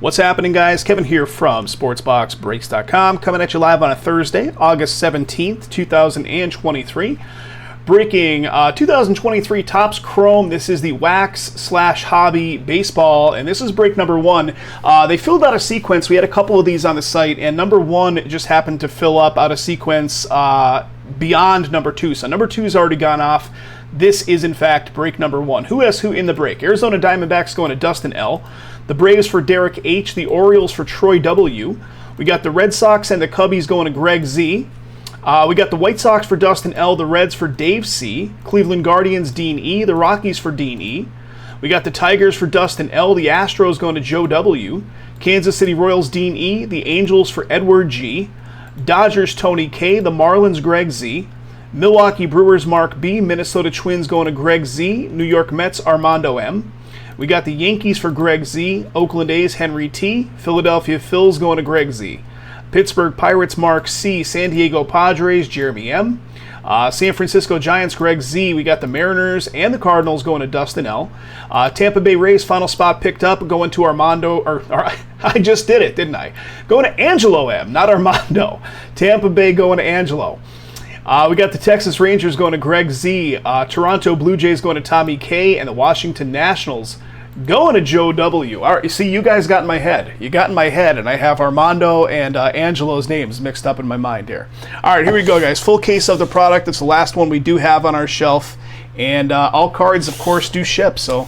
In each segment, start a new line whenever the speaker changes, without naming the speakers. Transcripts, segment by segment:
What's happening, guys? Kevin here from SportsBoxBreaks.com, coming at you live on a Thursday, August 17th, 2023. Breaking 2023 Topps Chrome. This is the Wax/Hobby Baseball, and this is break number one. They filled out a sequence. We had a couple of these on the site, and number one just happened to fill up out of sequence beyond number two. So number two has already gone off. This is, in fact, break number one. Who has who in the break? Arizona Diamondbacks going to Dustin L. The Braves for Derek H. The Orioles for Troy W. We got the Red Sox and the Cubbies going to Greg Z. We got the White Sox for Dustin L. The Reds for Dave C. Cleveland Guardians, Dean E. The Rockies for Dean E. We got the Tigers for Dustin L. The Astros going to Joe W. Kansas City Royals, Dean E. The Angels for Edward G. Dodgers, Tony K. The Marlins, Greg Z. Milwaukee Brewers, Mark B. Minnesota Twins going to Greg Z. New York Mets, Armando M. We got the Yankees for Greg Z. Oakland A's, Henry T. Philadelphia Phils going to Greg Z. Pittsburgh Pirates, Mark C. San Diego Padres, Jeremy M. San Francisco Giants, Greg Z. We got the Mariners and the Cardinals going to Dustin L. Tampa Bay Rays, final spot picked up, going to Armando, or I just did it, didn't I? Going to Angelo M, not Armando. Tampa Bay going to Angelo. We got the Texas Rangers going to Greg Z. Toronto Blue Jays going to Tommy K. And the Washington Nationals going to Joe W. All right, you see, you guys got in my head. You got in my head, and I have Armando and Angelo's names mixed up in my mind here. All right, here we go, guys. Full case of the product. It's the last one we do have on our shelf. And all cards, of course, do ship. So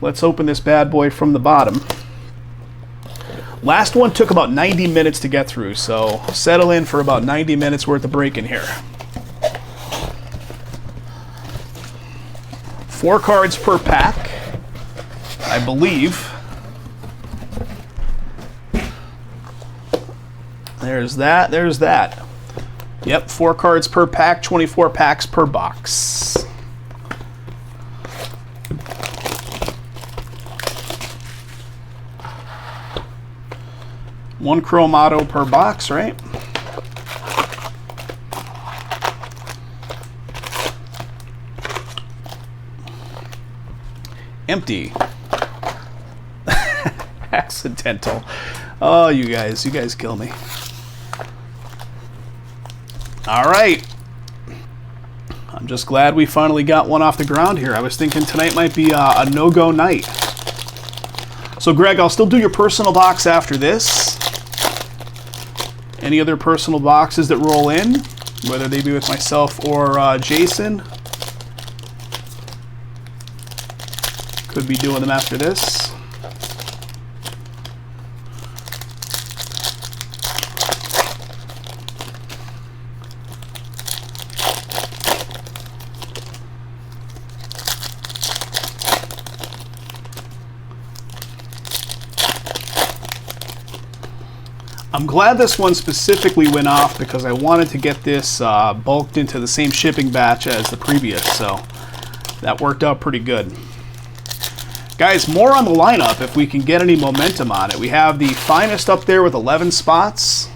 let's open this bad boy from the bottom. Last one took about 90 minutes to get through, so settle in for about 90 minutes worth of break in here. 4 cards per pack, I believe. There's that, there's that. Yep, 4 cards per pack, 24 packs per box. One Chrome Auto per box, right? Empty. Accidental. Oh, you guys kill me. All right. I'm just glad we finally got one off the ground here. I was thinking tonight might be a no-go night. So, Greg, I'll still do your personal box after this. Any other personal boxes that roll in, whether they be with myself or Jason, could be doing them after this. I'm glad this one specifically went off because I wanted to get this bulked into the same shipping batch as the previous, so that worked out pretty good. Guys, more on the lineup if we can get any momentum on it. We have the Finest up there with 11 spots.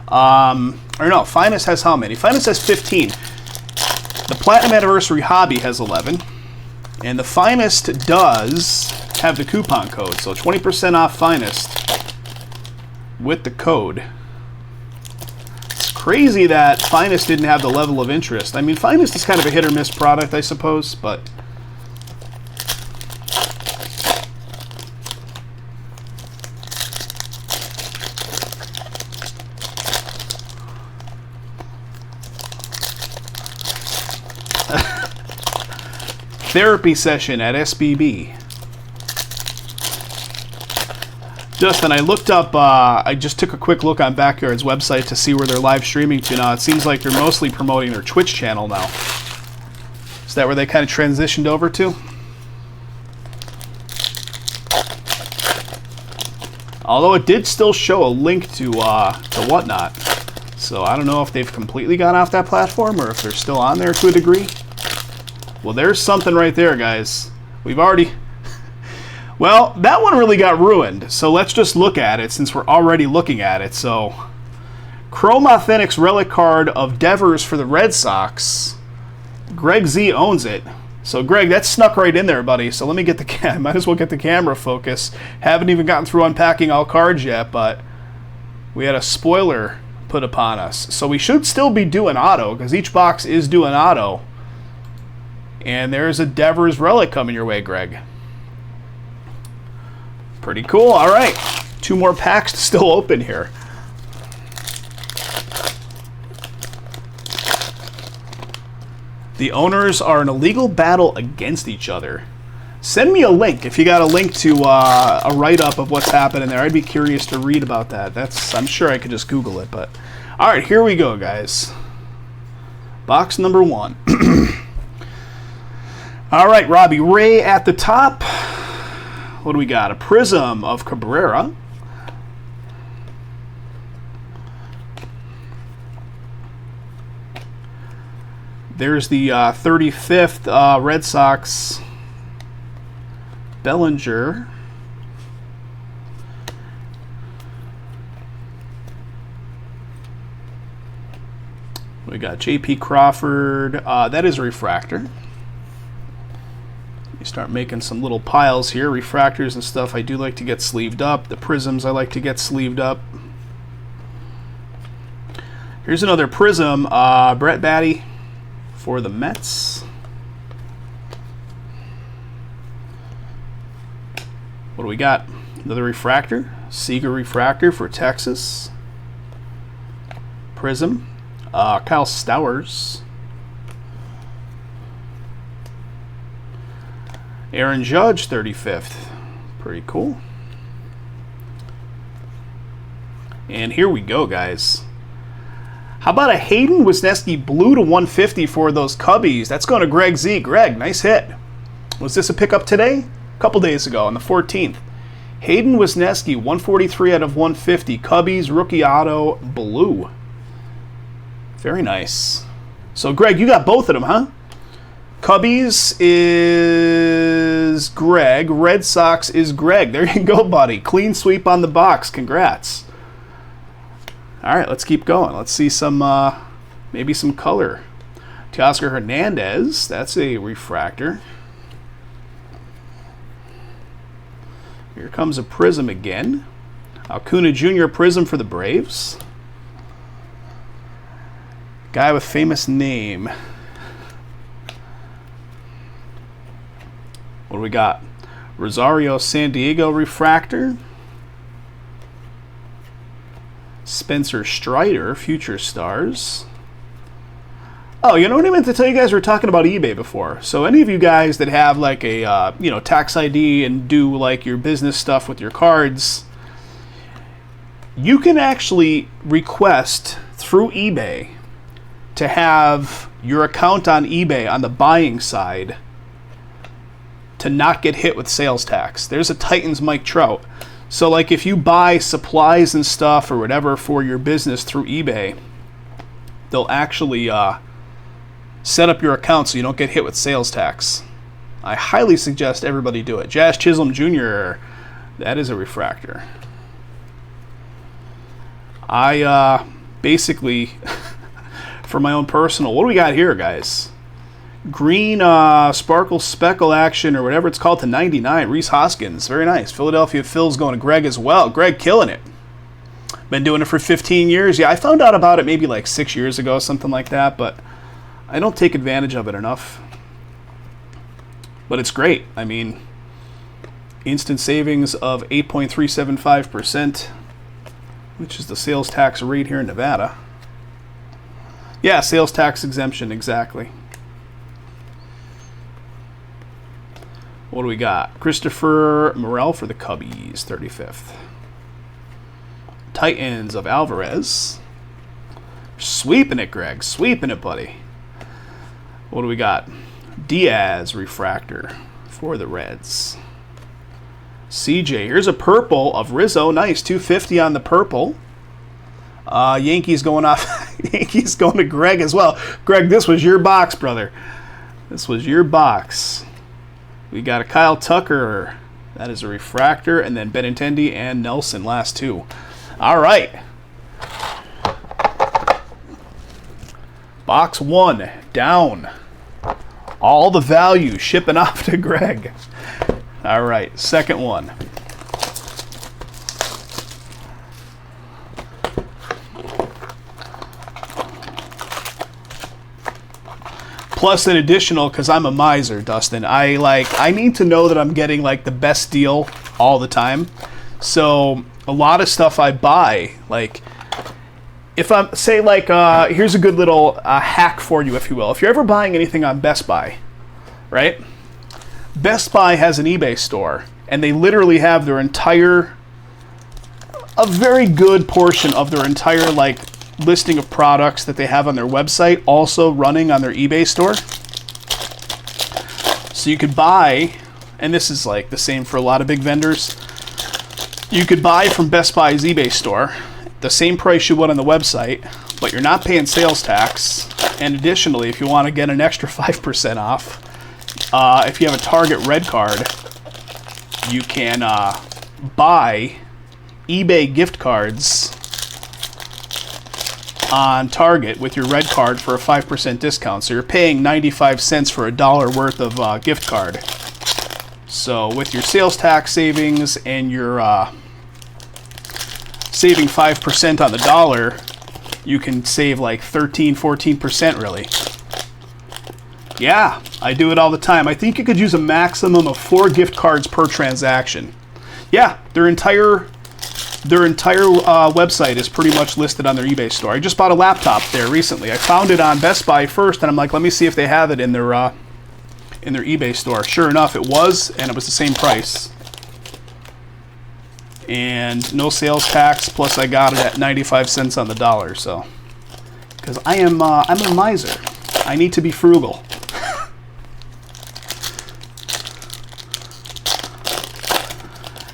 Or no, Finest has how many? Finest has 15. The Platinum Anniversary Hobby has 11. And the Finest does have the coupon code, so 20% off Finest with the code. It's crazy that Finest didn't have the level of interest. I mean, Finest is kind of a hit or miss product, I suppose, but therapy session at SBB. Justin, I looked up, I just took a quick look on Backyard's website to see where they're live streaming to now. It seems like they're mostly promoting their Twitch channel now. Is that where they kind of transitioned over to? Although it did still show a link to Whatnot. So I don't know if they've completely gone off that platform or if they're still on there to a degree. Well, there's something right there, guys. We've already... Well, that one really got ruined, so let's just look at it since we're already looking at it. So, Chrome Authentics Relic Card of Devers for the Red Sox. Greg Z owns it. So, Greg, that snuck right in there, buddy. So let me get the I might as well get the camera focus. Haven't even gotten through unpacking all cards yet, but we had a spoiler put upon us. So we should still be doing auto, because each box is doing auto. And there's a Devers relic coming your way, Greg. Pretty cool. All right. 2 more packs to still open here. The owners are in a legal battle against each other. Send me a link if you got a link to a write-up of what's happening there. I'd be curious to read about that. I'm sure I could just Google it. But all right, here we go, guys. Box number 1. All right, Robbie Ray at the top. What do we got? A Prism of Cabrera. There's the 35th Red Sox Bellinger. We got J.P. Crawford. That is a refractor. You start making some little piles here. Refractors and stuff I do like to get sleeved up. The Prisms I like to get sleeved up. Here's another Prism. Brett Batty for the Mets. What do we got? Another refractor. Seager refractor for Texas. Prism. Kyle Stowers. Aaron Judge, 35th. Pretty cool. And here we go, guys. How about a Hayden Wisniewski blue to 150 for those Cubbies? That's going to Greg Z. Greg, nice hit. Was this a pickup today? A couple days ago on the 14th. Hayden Wisniewski, 143 out of 150. Cubbies, rookie auto, blue. Very nice. So, Greg, you got both of them, huh? Cubbies is Greg. Red Sox is Greg. There you go, buddy. Clean sweep on the box. Congrats. All right, let's keep going. Let's see some, maybe some color. Teoscar Hernandez. That's a refractor. Here comes a Prism again. Acuna Jr. Prism for the Braves. Guy with famous name. What do we got? Rosario San Diego refractor. Spencer Strider, Future Stars. Oh, you know what I meant to tell you guys? We were talking about eBay before. So any of you guys that have like a tax ID and do like your business stuff with your cards, you can actually request through eBay to have your account on eBay on the buying side to not get hit with sales tax. There's a Titans Mike Trout. So like if you buy supplies and stuff or whatever for your business through eBay, they'll actually set up your account so you don't get hit with sales tax. I highly suggest everybody do it. Jazz Chisholm Jr., that is a refractor. I basically, for my own personal, what do we got here, guys? Green sparkle speckle action or whatever it's called to 99. Rhys Hoskins, very nice. Philadelphia Phil's going to Greg as well. Greg killing it. Been doing it for 15 years. Yeah, I found out about it maybe like 6 years ago, something like that, but I don't take advantage of it enough. But it's great. I mean, instant savings of 8.375%, which is the sales tax rate here in Nevada. Yeah, sales tax exemption, exactly. What do we got? Christopher Morel for the Cubbies, 35th. Titans of Alvarez. Sweeping it, Greg. Sweeping it, buddy. What do we got? Diaz refractor for the Reds. CJ. Here's a purple of Rizzo. Nice. 250 on the purple. Yankees going off. Yankees going to Greg as well. Greg, this was your box, brother. This was your box. We got a Kyle Tucker. That is a refractor. And then Benintendi and Nelson, last two. All right. Box one down. All the value shipping off to Greg. All right, second one. Plus an additional, because I'm a miser, Dustin. I need to know that I'm getting like the best deal all the time. So a lot of stuff I buy, like if I'm say like here's a good little hack for you, if you will. If you're ever buying anything on Best Buy, right? Best Buy has an eBay store, and they literally have their entire, a very good portion of their entire like listing of products that they have on their website also running on their eBay store. So you could buy, and this is like the same for a lot of big vendors, you could buy from Best Buy's eBay store the same price you would on the website, but you're not paying sales tax. And additionally, if you want to get an extra 5% off, if you have a Target Red Card, you can buy eBay gift cards on Target with your Red Card for a 5% discount. So you're paying 95 cents for $1 worth of gift card. So with your sales tax savings and your saving 5% on the dollar, you can save like 13-14% really. Yeah, I do it all the time. I think you could use a maximum of 4 gift cards per transaction. Yeah, their entire website is pretty much listed on their eBay store. I just bought a laptop there recently. I found it on Best Buy first, and I'm like, let me see if they have it in their eBay store. Sure enough, it was, and it was the same price. And no sales tax, plus I got it at 95 cents on the dollar, so. Because I'm a miser. I need to be frugal.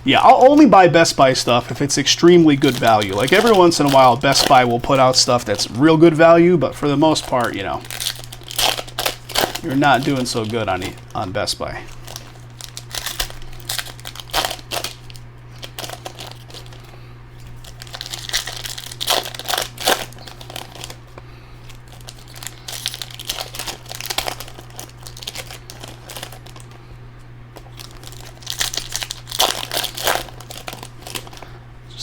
Yeah, I'll only buy Best Buy stuff if it's extremely good value. Like every once in a while, Best Buy will put out stuff that's real good value, but for the most part, you know, you're not doing so good on Best Buy.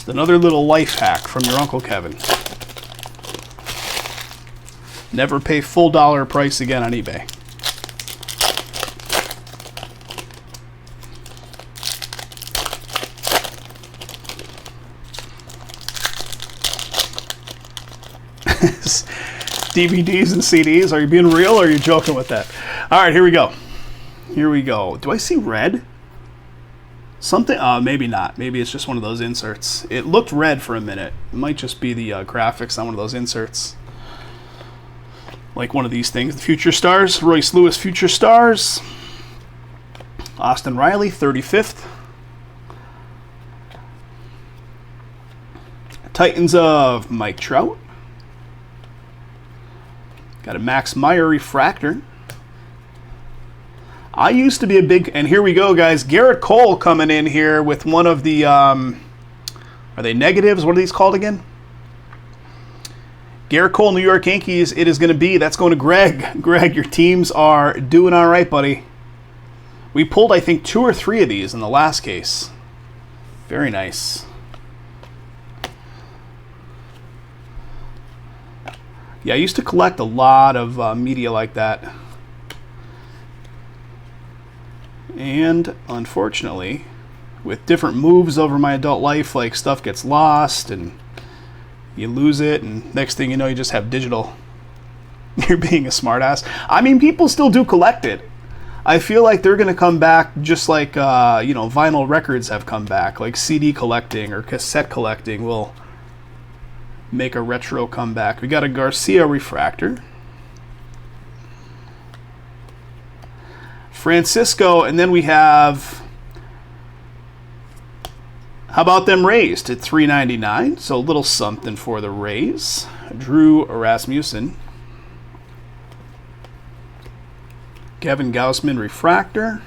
Another little life hack from your Uncle Kevin. Never pay full dollar price again on eBay. DVDs and CDs, are you being real or are you joking with that? All right, here we go. Here we go. Do I see red? Something, maybe not. Maybe it's just one of those inserts. It looked red for a minute. It might just be the graphics on one of those inserts. Like one of these things. The Future Stars, Royce Lewis Future Stars. Austin Riley, 35th. Titans of Mike Trout. Got a Max Meyer refractor. I used to be a big, and here we go, guys. Garrett Cole coming in here with one of the, are they negatives? What are these called again? Garrett Cole, New York Yankees. It is going to be, that's going to Greg. Greg, your teams are doing all right, buddy. We pulled, I think, 2 or 3 of these in the last case. Very nice. Yeah, I used to collect a lot of media like that. And unfortunately, with different moves over my adult life, like stuff gets lost and you lose it, and next thing you know, you just have digital. You're being a smartass. I mean, people still do collect it. I feel like they're going to come back just like, vinyl records have come back. Like CD collecting or cassette collecting will make a retro comeback. We got a Garcia refractor. Francisco, and then we have, how about them Rays to $3.99? So a little something for the Rays. Drew Rasmussen. Kevin Gausman refractor.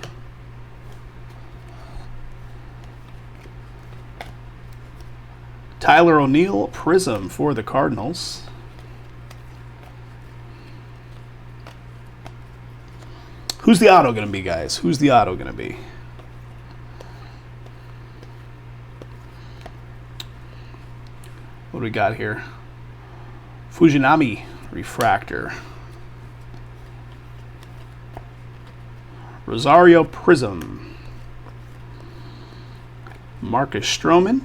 Tyler O'Neill prism for the Cardinals. Who's the auto going to be, guys? Who's the auto going to be? What do we got here? Fujinami refractor. Rosario Prism. Marcus Stroman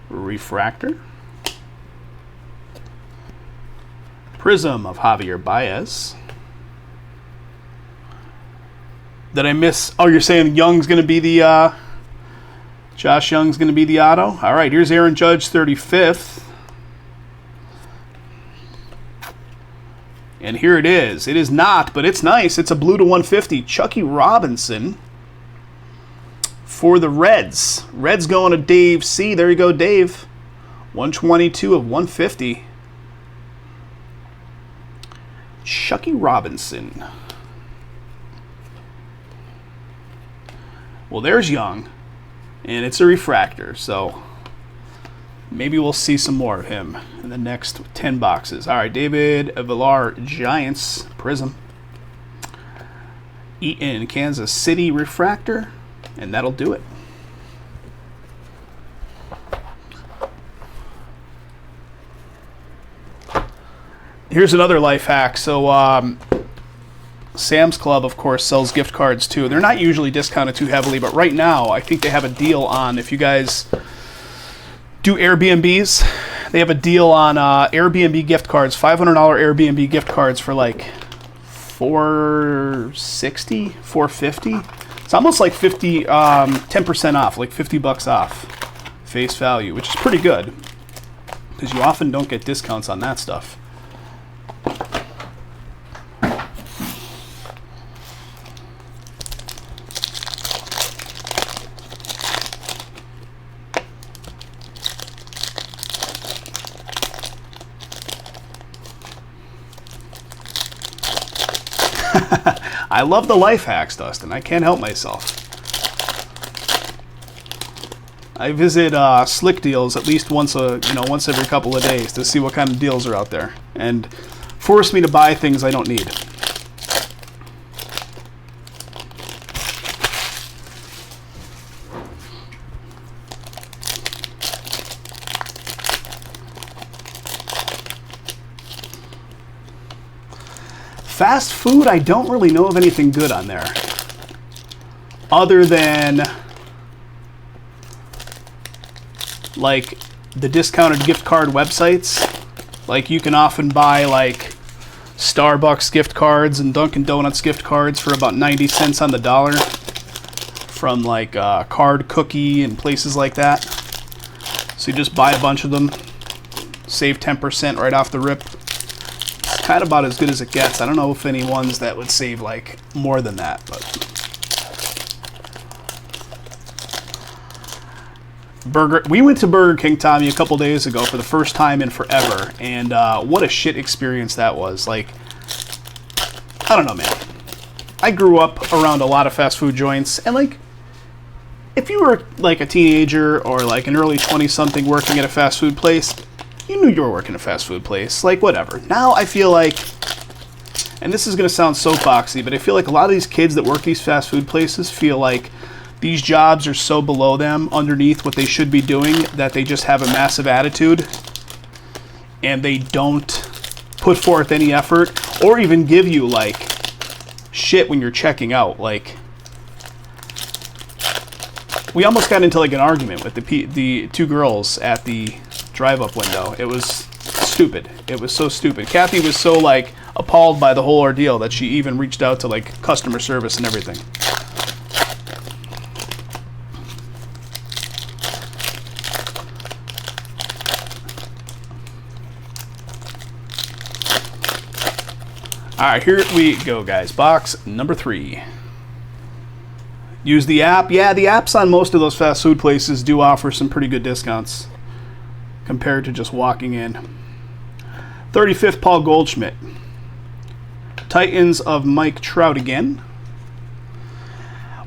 refractor. Prism of Javier Baez. Did I miss? Oh, you're saying Young's going to be the Josh Young's going to be the auto? All right, here's Aaron Judge, 35th. And here it is. It is not, but it's nice. It's a blue to 150. Chucky Robinson for the Reds. Reds going to Dave C. There you go, Dave. 122 of 150. Chucky Robinson. Well, there's Young, and it's a refractor, so maybe we'll see some more of him in the next 10 boxes. All right, David Villar, Giants, Prism. Eaton, Kansas City, refractor, and that'll do it. Here's another life hack. So, Sam's Club, of course, sells gift cards too. They're not usually discounted too heavily, but right now I think they have a deal on, if you guys do Airbnbs, they have a deal on Airbnb gift cards, $500 Airbnb gift cards for like $460, $450. It's almost like 10% off, like $50 off face value, which is pretty good because you often don't get discounts on that stuff. I love the life hacks, Dustin. I can't help myself. I visit Slick Deals at least once every couple of days to see what kind of deals are out there, and force me to buy things I don't need. Fast food, I don't really know of anything good on there. Other than like the discounted gift card websites. Like you can often buy like Starbucks gift cards and Dunkin' Donuts gift cards for about 90 cents on the dollar from like Card Cookie and places like that. So you just buy a bunch of them, save 10% right off the rip. Kind of about as good as it gets. I don't know if any ones that would save like more than that, but we went to Burger King, Tommy, a couple days ago for the first time in forever, and what a shit experience that was. Like, I don't know, man. I grew up around a lot of fast food joints, and like, if you were like a teenager or like an early 20-something working at a fast food place, you knew you were working at a fast food place, like whatever. Now I feel like, and this is going to sound soapboxy, but I feel like a lot of these kids that work these fast food places feel like these jobs are so below them, underneath what they should be doing, that they just have a massive attitude and they don't put forth any effort or even give you like shit when you're checking out. Like, we almost got into like an argument with the two girls at the drive-up window. It was stupid. It was so stupid. Kathy was so like appalled by the whole ordeal that she even reached out to like customer service and everything. All right, here we go, guys. Box number 3. Use the app. Yeah, the apps on most of those fast food places do offer some pretty good discounts compared to just walking in. 35th, Paul Goldschmidt. Titans of Mike Trout again.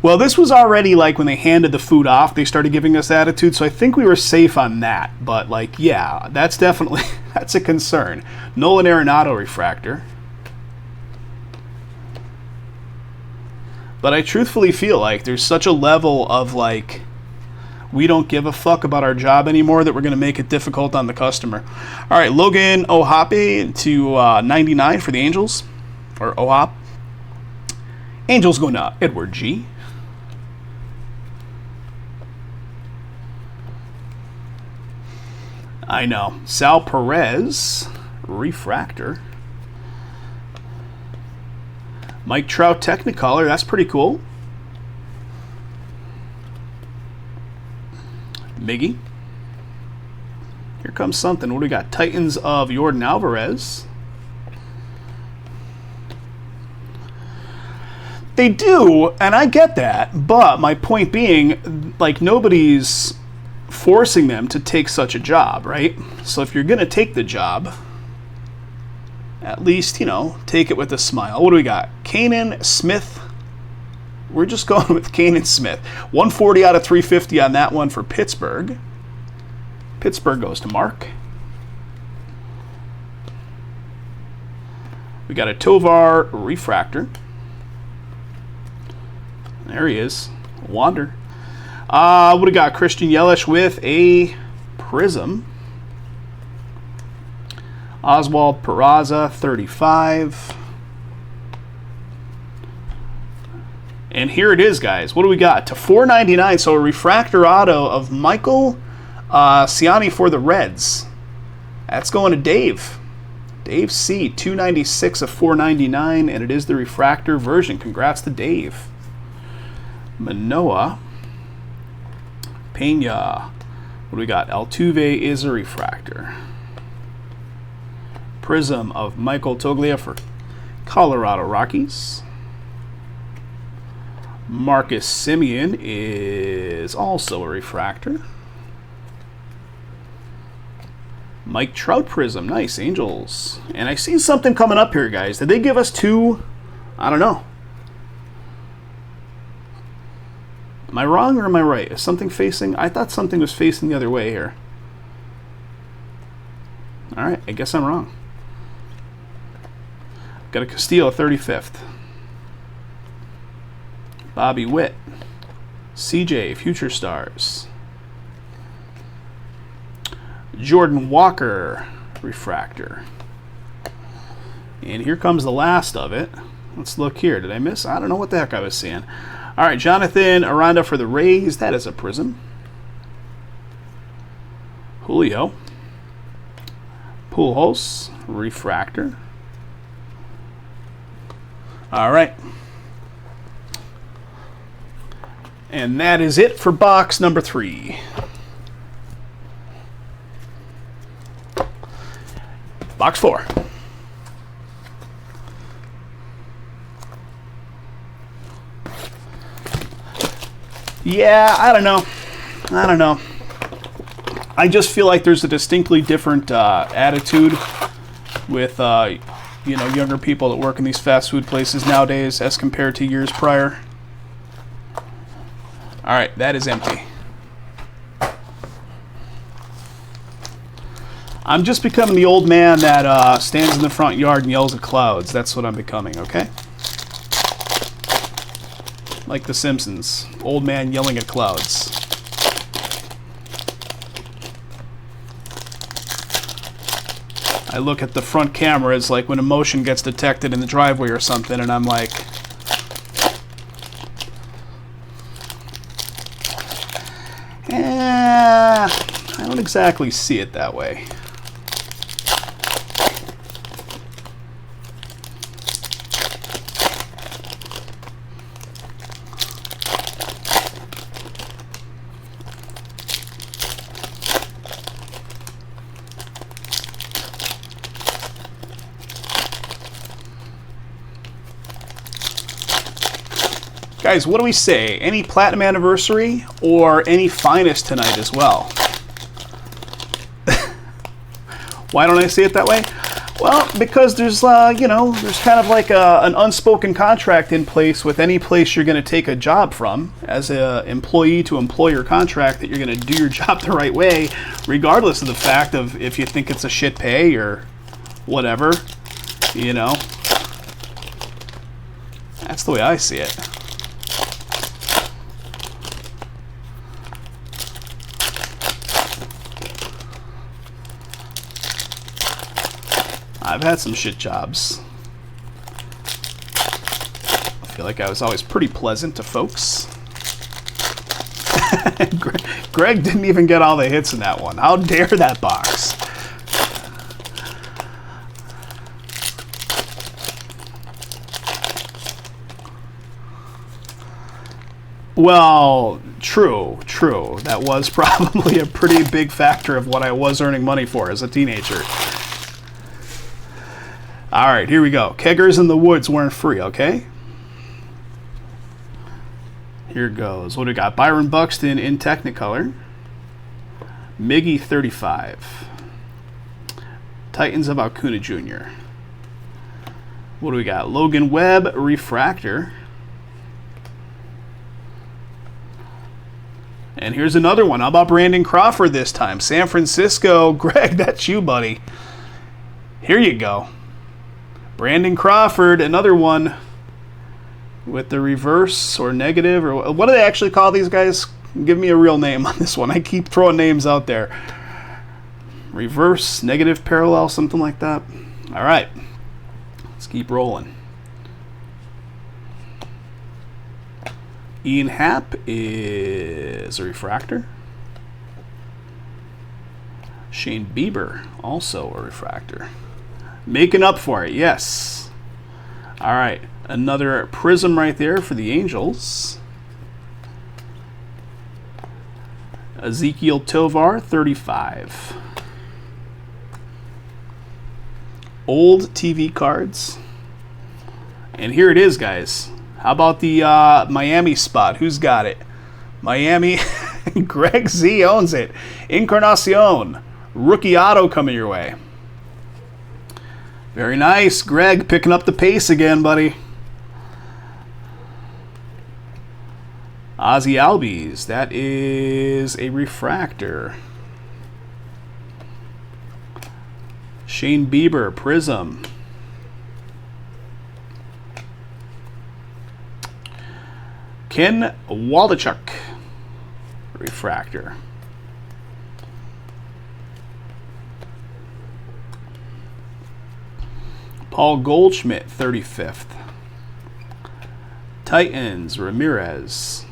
Well, this was already like when they handed the food off, they started giving us attitude, so I think we were safe on that. But like, yeah, that's definitely, that's a concern. Nolan Arenado refractor. But I truthfully feel like there's such a level of like, we don't give a fuck about our job anymore that we're going to make it difficult on the customer. All right, Logan Ohape to 99 for the Angels, or Ohop. Angels going to Edward G. I know. Sal Perez, refractor. Mike Trout Technicolor, that's pretty cool. Miggy. Here comes something. What do we got? Titans of Jordan Alvarez. They do, and I get that, but my point being, like, nobody's forcing them to take such a job, right? So if you're going to take the job, at least, you know, take it with a smile. What do we got? Kanan Smith. We're just going with Kanan Smith. 140 out of 350 on that one for Pittsburgh. Pittsburgh goes to Mark. We got a Tovar refractor. There he is. Wander. What do we got? Christian Yelich with a prism. Oswald Peraza, 35. And here it is, guys. What do we got? To 499, so a refractor auto of Michael Ciani for the Reds. That's going to Dave. Dave C, 296 of 499, and it is the refractor version. Congrats to Dave. Manoa. Pena. What do we got? Altuve is a refractor. Prism of Michael Toglia for Colorado Rockies. Marcus Semien is also a refractor. Mike Trout Prism. Nice, Angels. And I see something coming up here, guys. Did they give us two? I don't know. Am I wrong or am I right? Is something facing? I thought something was facing the other way here. All right, I guess I'm wrong. Got a Castillo, 35th. Bobby Witt. CJ, Future Stars. Jordan Walker, refractor. And here comes the last of it. Let's look here. Did I miss? I don't know what the heck I was seeing. All right, Jonathan Aranda for the Rays. That is a prism. Julio. Pujols, refractor. All right. And that is it for box number 3. Box 4. Yeah, I don't know. I just feel like there's a distinctly different attitude with younger people that work in these fast food places nowadays as compared to years prior. All right, that is empty. I'm just becoming the old man that stands in the front yard and yells at clouds. That's what I'm becoming, okay? Like The Simpsons. Old man yelling at clouds. I look at the front cameras like when a motion gets detected in the driveway or something, and I'm like, I don't exactly see it that way. Guys, what do we say? Any platinum anniversary or any finest tonight as well? Why don't I say it that way? Well, because there's, there's kind of like an unspoken contract in place with any place you're going to take a job from as an employee to employer contract that you're going to do your job the right way, regardless of the fact of if you think it's a shit pay or whatever, That's the way I see it. I've had some shit jobs. I feel like I was always pretty pleasant to folks. Greg didn't even get all the hits in that one. How dare that box? Well, true. That was probably a pretty big factor of what I was earning money for as a teenager. All right, here we go. Keggers in the Woods weren't free, okay? Here goes. What do we got? Byron Buxton in Technicolor. Miggy 35. Titans of Acuna Jr. What do we got? Logan Webb Refractor. And here's another one. How about Brandon Crawford this time? San Francisco. Greg, that's you, buddy. Here you go. Brandon Crawford, another one with the reverse or negative, or what do they actually call these guys? Give me a real name on this one. I keep throwing names out there. Reverse, negative, parallel, something like that. All right. Let's keep rolling. Ian Happ is a refractor. Shane Bieber, also a refractor. Making up for it, yes. All right, another prism right there for the Angels. Ezekiel Tovar, 35. Old TV cards. And here it is, guys. How about the Miami spot? Who's got it? Miami. Greg Z owns it. Encarnacion. Rookie auto coming your way. Very nice. Greg picking up the pace again, buddy. Ozzy Albies. That is a refractor. Shane Bieber. Prism. Ken Waldachuk, refractor. Paul Goldschmidt, 35th. Titans, Ramirez.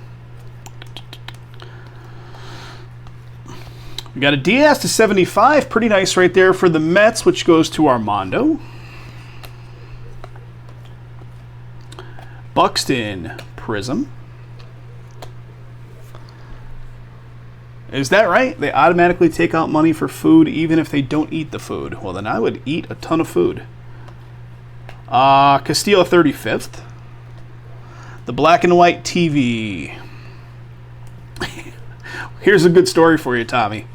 We got a Diaz to 75, pretty nice right there for the Mets, which goes to Armando. Buxton, Prism. Is that right? They automatically take out money for food even if they don't eat the food. Well, then I would eat a ton of food. Castillo 35th. The black and white TV. Here's a good story for you, Tommy.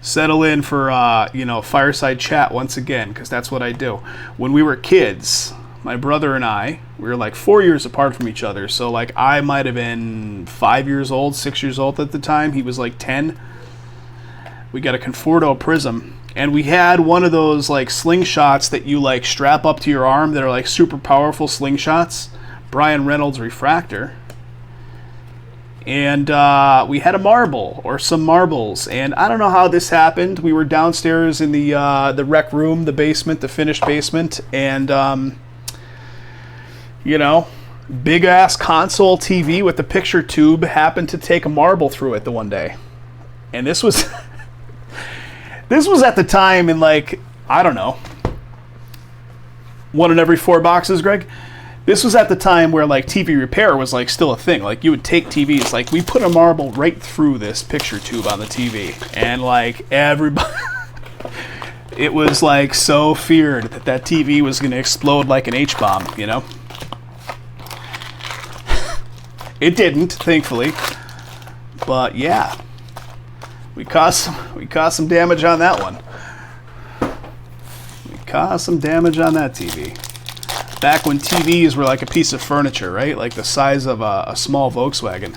Settle in for, fireside chat once again, because that's what I do. When we were kids, my brother and I, we were like 4 years apart from each other. So like I might have been 5 years old, 6 years old at the time. He was like 10. We got a Conforto Prism. And we had one of those like slingshots that you like strap up to your arm that are like super powerful slingshots. Brian Reynolds refractor. And we had a marble or some marbles. And I don't know how this happened. We were downstairs in the rec room, the basement, the finished basement. And big ass console TV with the picture tube happened to take a marble through it the one day. And this was this was at the time in like, I don't know, 1 in every 4 boxes, Greg. This was at the time where like TV repair was like still a thing. Like you would take TVs, like we put a marble right through this picture tube on the TV, and like everybody it was like so feared that TV was going to explode like an H-bomb, It didn't, thankfully. But yeah, we caused some damage on that one. We caused some damage on that TV. Back when TVs were like a piece of furniture, right? Like the size of a small Volkswagen.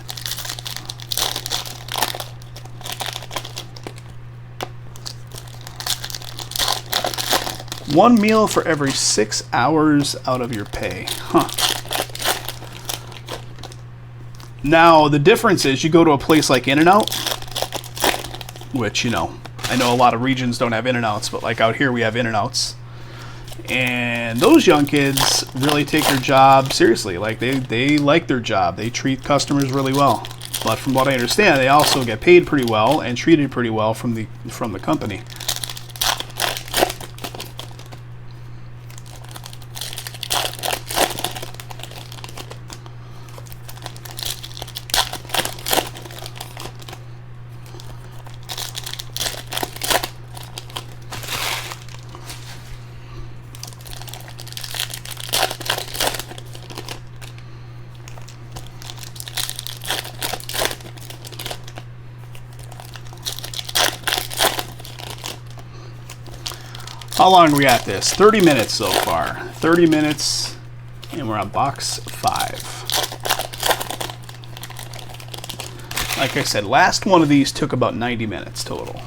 One meal for every 6 hours out of your pay. Huh. Now, the difference is you go to a place like In-N-Out, which, I know a lot of regions don't have In-N-Outs, but like out here we have In-N-Outs. And those young kids really take their job seriously. Like they like their job. They treat customers really well. But from what I understand, they also get paid pretty well and treated pretty well from the company. How long are we at this? 30 minutes so far. 30 minutes, and we're on box 5. Like I said, last one of these took about 90 minutes total.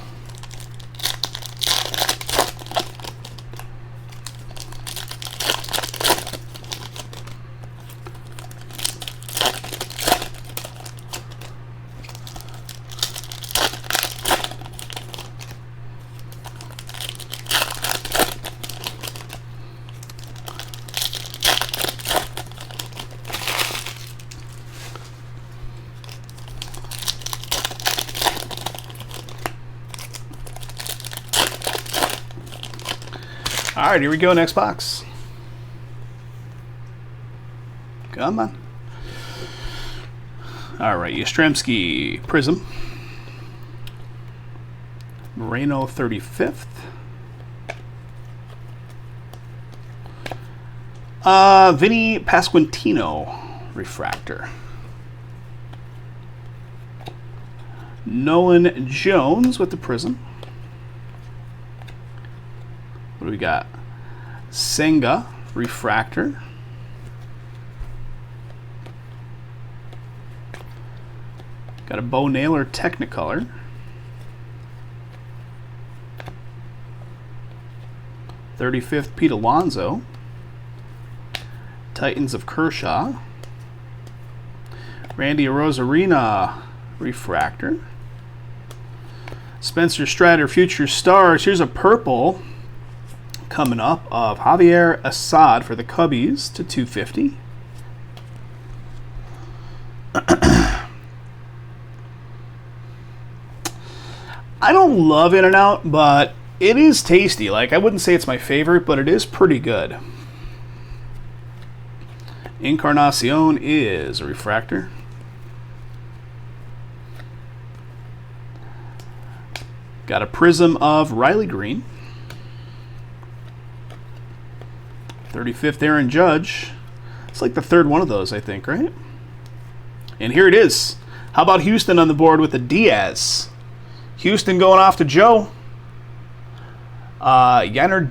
All right, here we go. Next box. Come on. All right, Yastrzemski Prism. Moreno 35th. Vinny Pasquantino Refractor. Nolan Jones with the Prism. What do we got? Senga Refractor. Got a Bo Naylor Technicolor. '35th Pete Alonso. Titans of Kershaw. Randy Arozarena Refractor. Spencer Strider Future Stars. Here's a purple coming up of Javier Assad for the Cubbies to 250. I don't love In-N-Out, but it is tasty. Like, I wouldn't say it's my favorite, but it is pretty good. Encarnacion is a refractor. Got a Prism of Riley Green. 35th Aaron Judge. It's like the third one of those, I think, right? And here it is. How about Houston on the board with the Diaz? Houston going off to Joe. Yainer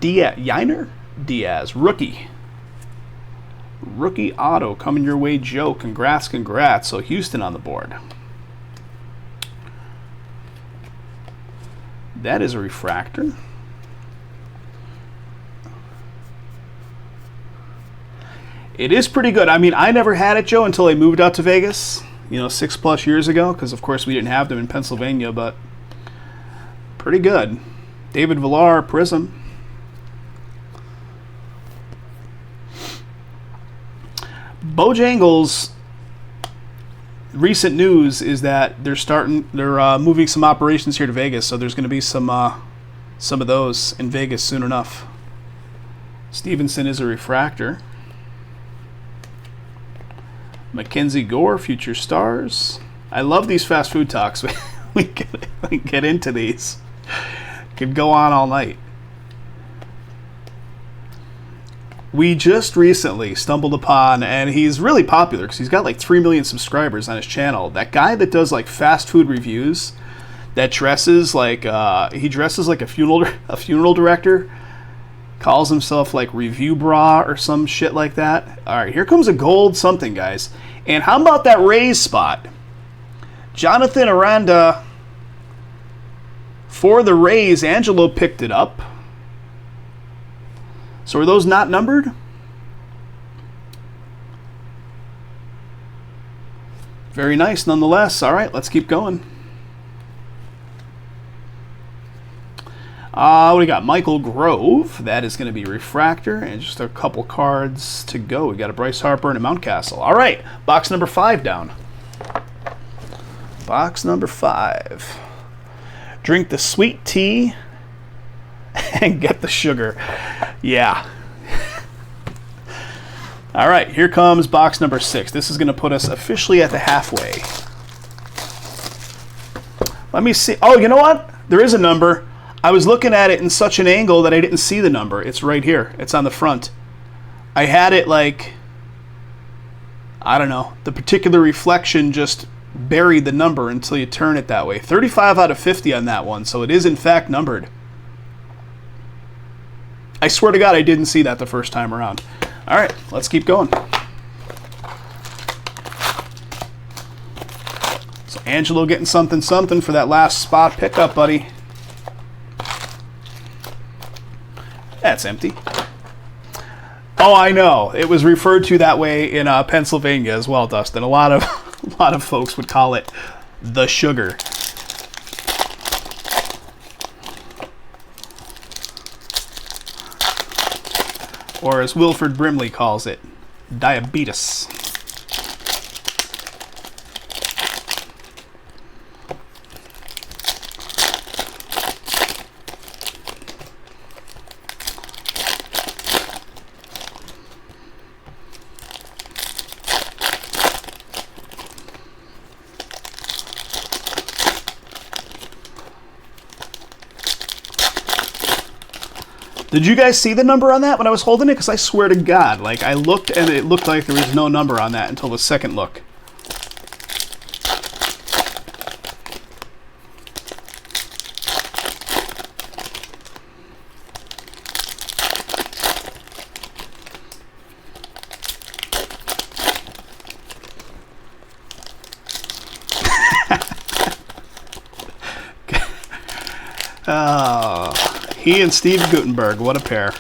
Diaz, rookie. Rookie auto coming your way, Joe. Congrats. So Houston on the board. That is a refractor. It is pretty good. I mean, I never had it, Joe, until I moved out to Vegas, 6+ years ago, because of course we didn't have them in Pennsylvania, but pretty good. David Villar Prism. Bojangles' recent news is that they're moving some operations here to Vegas, so there's going to be some of those in Vegas soon enough. Stevenson is a refractor. Mackenzie Gore, Future Stars. I love these fast food talks. we get into these. Could go on all night. We just recently stumbled upon, and he's really popular because he's got like 3 million subscribers on his channel. That guy that does like fast food reviews, that dresses like he dresses like a funeral director. Calls himself like Review Bra or some shit like that. All right, here comes a gold something, guys. And how about that Rays spot? Jonathan Aranda for the Rays. Angelo picked it up. So are those not numbered? Very nice nonetheless. All right, let's keep going. What do we got? Michael Grove. That is going to be refractor. And just a couple cards to go. We got a Bryce Harper and a Mountcastle. All right. Box number 5 down. Box number 5. Drink the sweet tea and get the sugar. Yeah. All right. Here comes box number 6. This is going to put us officially at the halfway. Let me see. Oh, you know what? There is a number. I was looking at it in such an angle that I didn't see the number. It's right here. It's on the front. I had it like, I don't know, the particular reflection just buried the number until you turn it that way. 35 out of 50 on that one, so it is in fact numbered. I swear to God I didn't see that the first time around. All right, let's keep going. So Angelo getting something for that last spot pickup, buddy. That's empty. Oh, I know. It was referred to that way in Pennsylvania as well, Dustin. A lot of folks would call it the sugar. Or as Wilford Brimley calls it, diabetes. Did you guys see the number on that when I was holding it? Because I swear to God, like I looked and it looked like there was no number on that until the second look. Oh. He and Steve Guttenberg, what a pair.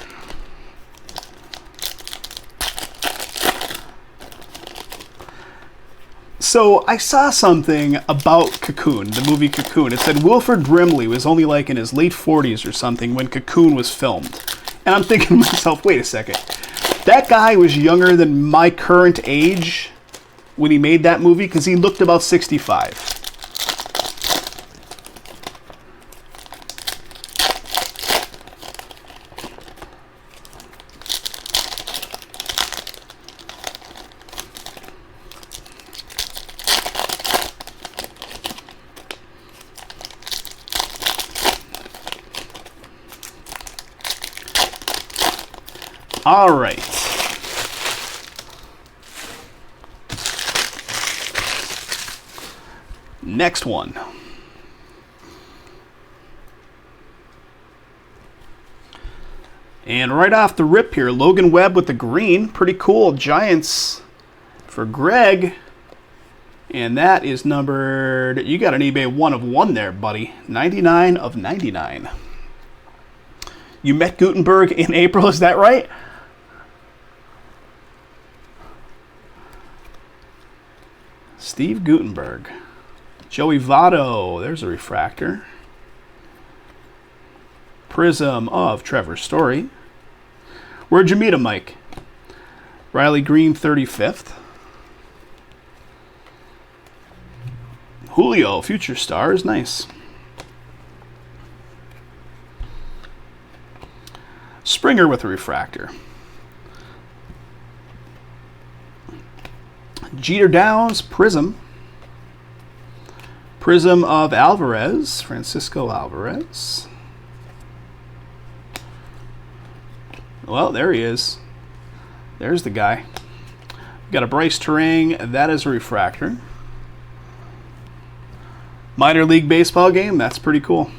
So I saw something about Cocoon, the movie Cocoon. It said Wilford Brimley was only like in his late 40s or something when Cocoon was filmed. And I'm thinking to myself, wait a second. That guy was younger than my current age when he made that movie because he looked about 65. All right. Next one. And right off the rip here, Logan Webb with the green. Pretty cool. Giants for Greg. And that is numbered, you got an eBay 1 of 1 there, buddy. 99 of 99. You met Guttenberg in April, is that right? Steve Guttenberg. Joey Votto. There's a refractor. Prism of Trevor Story. Where'd you meet him, Mike? Riley Green, 35th. Julio, Future Stars. Nice. Springer with a refractor. Jeter Downs, Prism. Prism of Alvarez, Francisco Alvarez. Well, there he is. There's the guy. We've got a Bryce Terang, that is a refractor. Minor League Baseball game, that's pretty cool.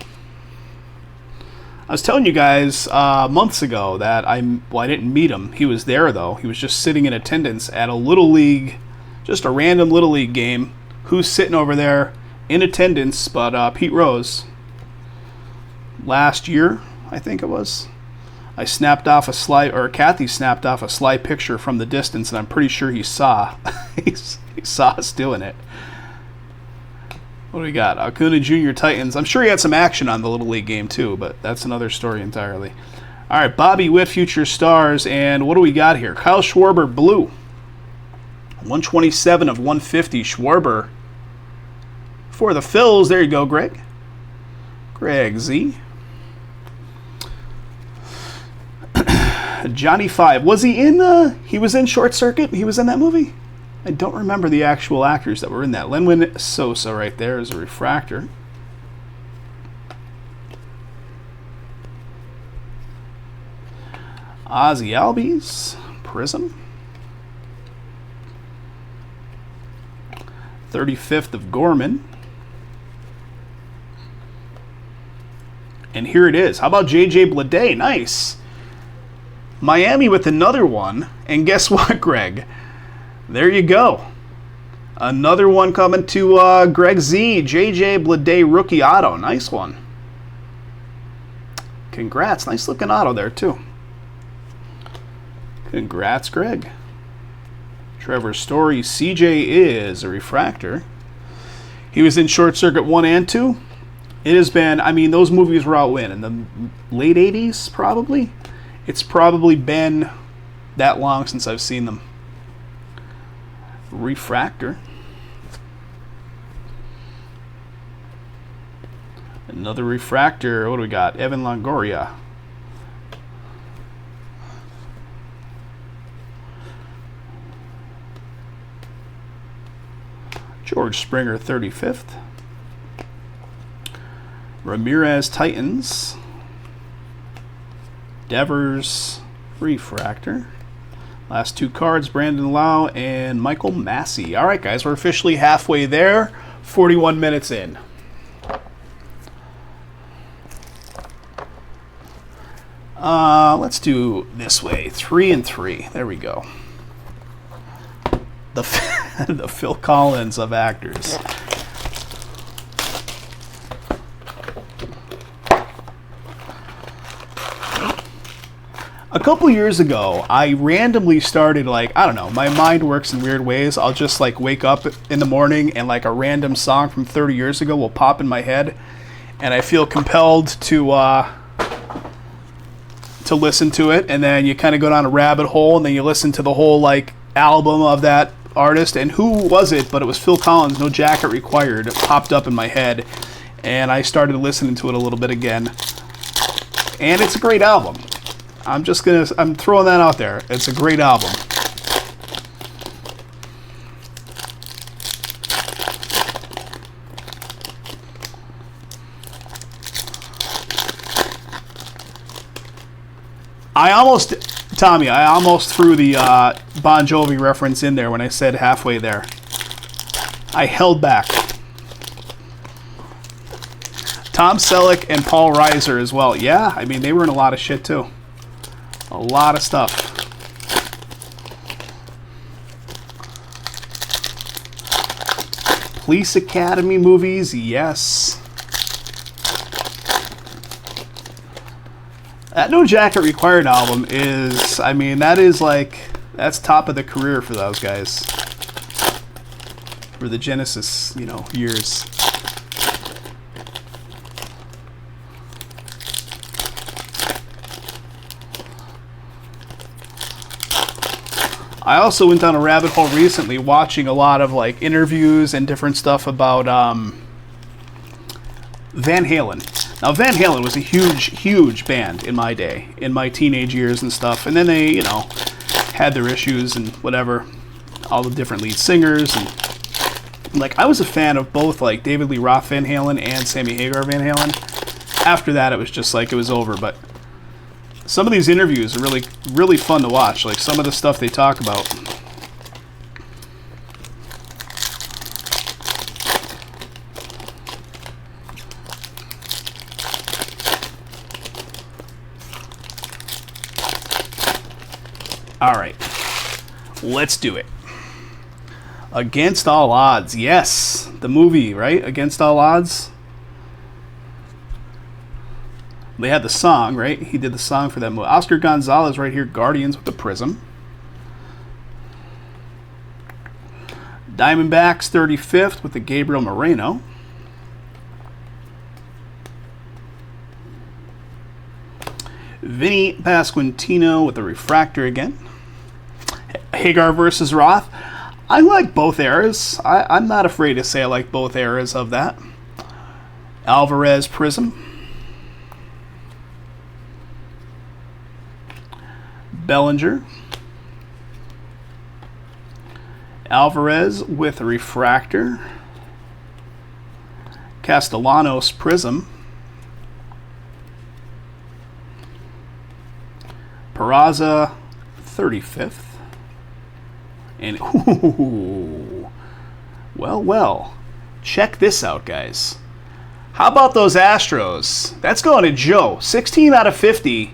I was telling you guys months ago that I didn't meet him. He was there, though. He was just sitting in attendance at a Little League, just a random Little League game. Who's sitting over there in attendance but Pete Rose. Last year, I think it was. I snapped off a slide, or Kathy snapped off a slide picture from the distance, and I'm pretty sure he saw. he saw us doing it. What do we got? Acuna Jr. Titans. I'm sure he had some action on the Little League game too, but that's another story entirely. All right, Bobby Witt, Future Stars, and what do we got here? Kyle Schwarber, blue. 127 of 150, Schwarber. For the Phils, there you go, Greg. Greg Z. Johnny Five. Was he in, he was in Short Circuit? He was in that movie? I don't remember the actual actors that were in that. Lenwin Sosa right there is a refractor. Ozzy Albies, Prism. 35th of Gorman. And here it is. How about J.J. Bleday? Nice. Miami with another one. And guess what, Greg? There you go. Another one coming to Greg Z. J.J. Bleday rookie auto. Nice one. Congrats. Nice looking auto there, too. Congrats, Greg. Trevor Story. CJ is a refractor. He was in Short Circuit 1 and 2. It has been, I mean, those movies were out when? In the late 80s, probably? It's probably been that long since I've seen them. Refractor. Another refractor. What do we got? Evan Longoria. George Springer, 35th. Ramirez, Titans. Devers, refractor. Last two cards, Brandon Lau and Michael Massey. All right, guys, we're officially halfway there, 41 minutes in. Let's do this way, 3 and 3. There we go. The the Phil Collins of actors. A couple years ago, I randomly started, like, I don't know, my mind works in weird ways. I'll just, like, wake up in the morning and, like, a random song from 30 years ago will pop in my head, and I feel compelled to listen to it, and then you kind of go down a rabbit hole, and then you listen to the whole, like, album of that artist, and who was it? But it was Phil Collins, No Jacket Required. It popped up in my head, and I started listening to it a little bit again, and it's a great album. I'm throwing that out there. It's a great album. I almost threw the Bon Jovi reference in there when I said halfway there. I held back. Tom Selleck and Paul Reiser as well. Yeah, I mean, they were in a lot of shit too. A lot of stuff. Police Academy movies, yes. That No Jacket Required album is, I mean, that's top of the career for those guys. For the Genesis, years. I also went down a rabbit hole recently watching a lot of like interviews and different stuff about Van Halen. Now Van Halen was a huge band in my day, in my teenage years and stuff. And then they, had their issues and whatever, all the different lead singers. And like I was a fan of both like David Lee Roth Van Halen and Sammy Hagar Van Halen. After that, it was just like it was over. But some of these interviews are really fun to watch. Like some of the stuff they talk about. All right, let's do it. Against All Odds. Yes, the movie, right? Against All Odds. They had the song, right? He did the song for that movie. Oscar Gonzalez right here, Guardians with the Prism. Diamondbacks 35th with the Gabriel Moreno. Vinny Pasquantino with a refractor again. Hagar versus Roth. I like both eras. I'm not afraid to say I like both eras of that. Alvarez Prism. Bellinger. Alvarez with a refractor. Castellanos Prism. Peraza 35th. And ooh, well, check this out, guys. How about those Astros? That's going to Joe. 16 out of 50.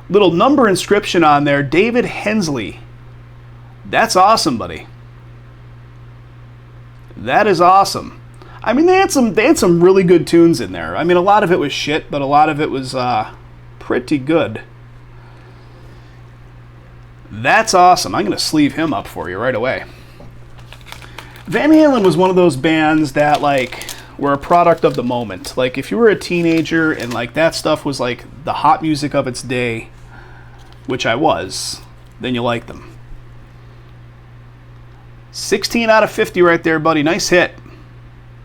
Little number inscription on there. David Hensley. That's awesome, buddy. That is awesome. I mean, they had some really good tunes in there. I mean, a lot of it was shit, but a lot of it was pretty good. That's awesome. I'm going to sleeve him up for you right away. Van Halen was one of those bands that, like, were a product of the moment. Like, if you were a teenager and, like, that stuff was, like, the hot music of its day, which I was, then you liked them. 16 out of 50 right there, buddy. Nice hit.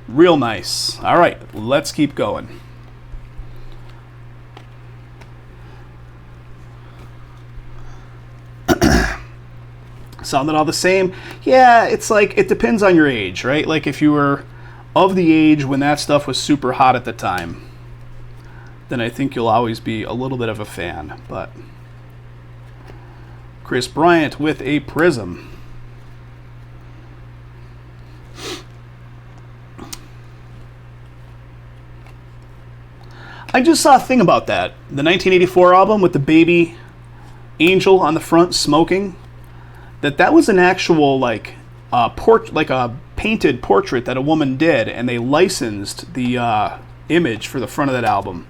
Real nice. All right, let's keep going. Sounded all the same? Yeah, it's like, it depends on your age, right? Like, if you were of the age when that stuff was super hot at the time, then I think you'll always be a little bit of a fan. But Chris Bryant with a Prism. I just saw a thing about that. The 1984 album with the baby angel on the front smoking. That was an actual, like a painted portrait that a woman did, and they licensed the image for the front of that album.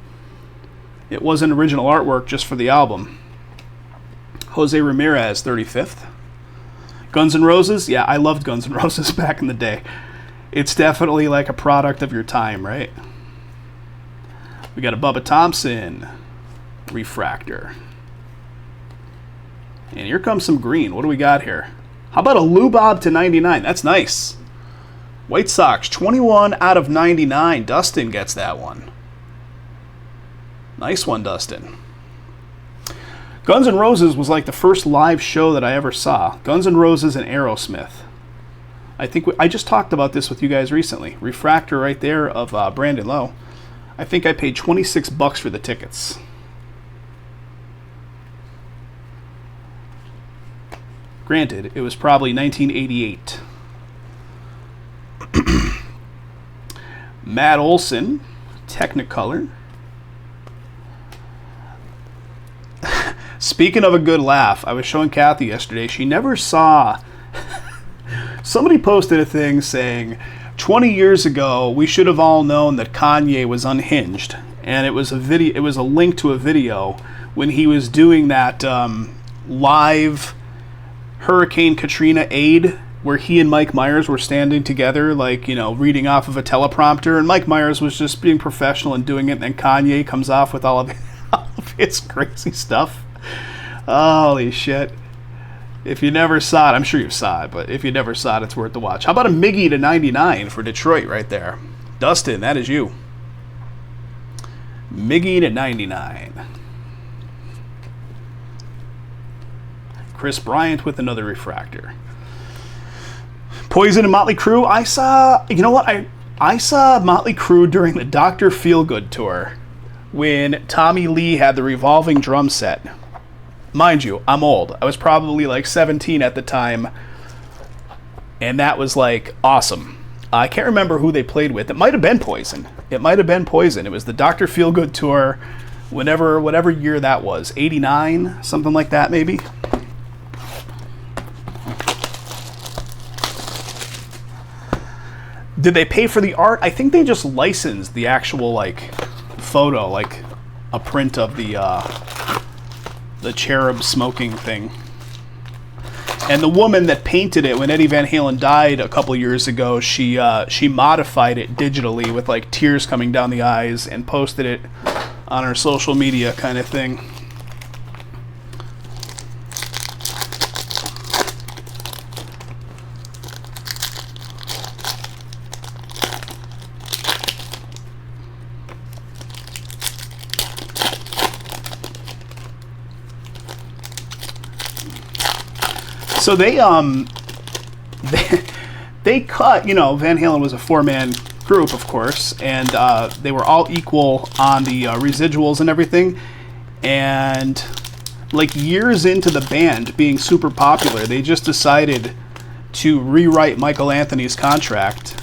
It wasn't original artwork just for the album. Jose Ramirez, 35th. Guns N' Roses? Yeah, I loved Guns N' Roses back in the day. It's definitely like a product of your time, right? We got a Bubba Thompson refractor. And here comes some green. What do we got here? How about a Lou Bob to 99? That's nice. White Sox, 21 out of 99. Dustin gets that one. Nice one, Dustin. Guns N' Roses was like the first live show that I ever saw. Guns N' Roses and Aerosmith. I think I just talked about this with you guys recently. Refractor right there of Brandon Lowe. I think I paid $26 for the tickets. Granted, it was probably 1988. Matt Olson, Technicolor. Speaking of a good laugh, I was showing Kathy yesterday. She never saw... Somebody posted a thing saying, 20 years ago, we should have all known that Kanye was unhinged. And it was a video. It was a link to a video when he was doing that live Hurricane Katrina aid, where he and Mike Myers were standing together, like, you know, reading off of a teleprompter, and Mike Myers was just being professional and doing it, and then Kanye comes off with all of his crazy stuff. Holy shit. If you never saw it, I'm sure you saw it, but if you never saw it, it's worth the watch. How about a Miggy to 99 for Detroit right there? Dustin, that is you. Miggy to 99. Chris Bryant with another refractor. Poison and Motley Crue. I saw, you know what? I saw Motley Crue during the Dr. Feelgood tour when Tommy Lee had the revolving drum set. Mind you, I'm old. I was probably like 17 at the time, and that was like awesome. I can't remember who they played with. It might have been Poison. It was the Dr. Feelgood tour, whatever year that was, 89, something like that maybe. Did they pay for the art? I think they just licensed the actual like photo, like a print of the cherub smoking thing. And the woman that painted it when Eddie Van Halen died a couple years ago, she modified it digitally with like tears coming down the eyes and posted it on her social media kind of thing. So they cut, Van Halen was a 4-man group, of course, and they were all equal on the residuals and everything. And like years into the band being super popular, they just decided to rewrite Michael Anthony's contract.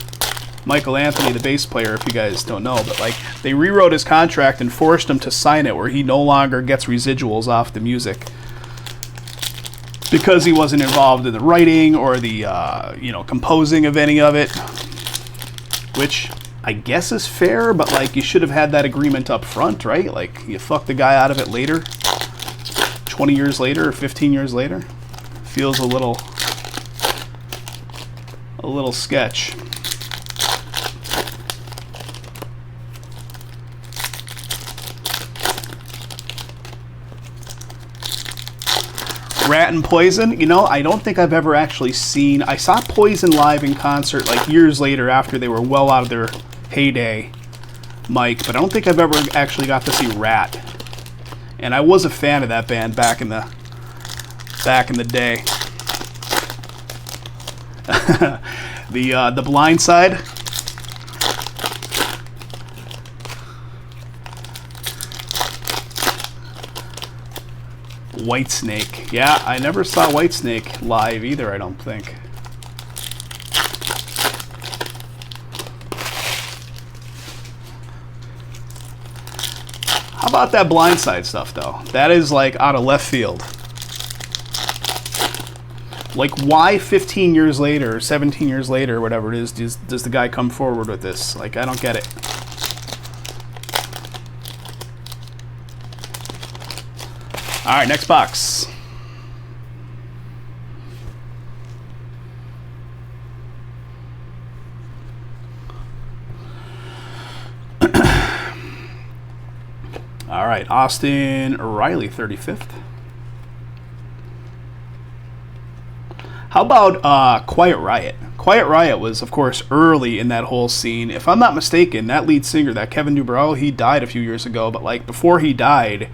Michael Anthony, the bass player, if you guys don't know, but like they rewrote his contract and forced him to sign it where he no longer gets residuals off the music because he wasn't involved in the writing or the composing of any of it, which I guess is fair, but like you should have had that agreement up front, right? Like you fuck the guy out of it later, 20 years later or 15 years later. Feels a little sketch. Rat and Poison, I don't think I've ever actually seen... I saw Poison live in concert like years later after they were well out of their heyday, Mike, but I don't think I've ever actually got to see Rat. And I was a fan of that band back in the day. The Blind Side. Whitesnake. Yeah, I never saw Whitesnake live either, I don't think. How about that Blind Side stuff, though? That is, like, out of left field. Like, why 15 years later, or 17 years later, or whatever it is, does the guy come forward with this? Like, I don't get it. All right, next box. All right, Austin Riley, 35th. How about Quiet Riot? Quiet Riot was, of course, early in that whole scene. If I'm not mistaken, that lead singer, that Kevin DuBrow, he died a few years ago, but like before he died,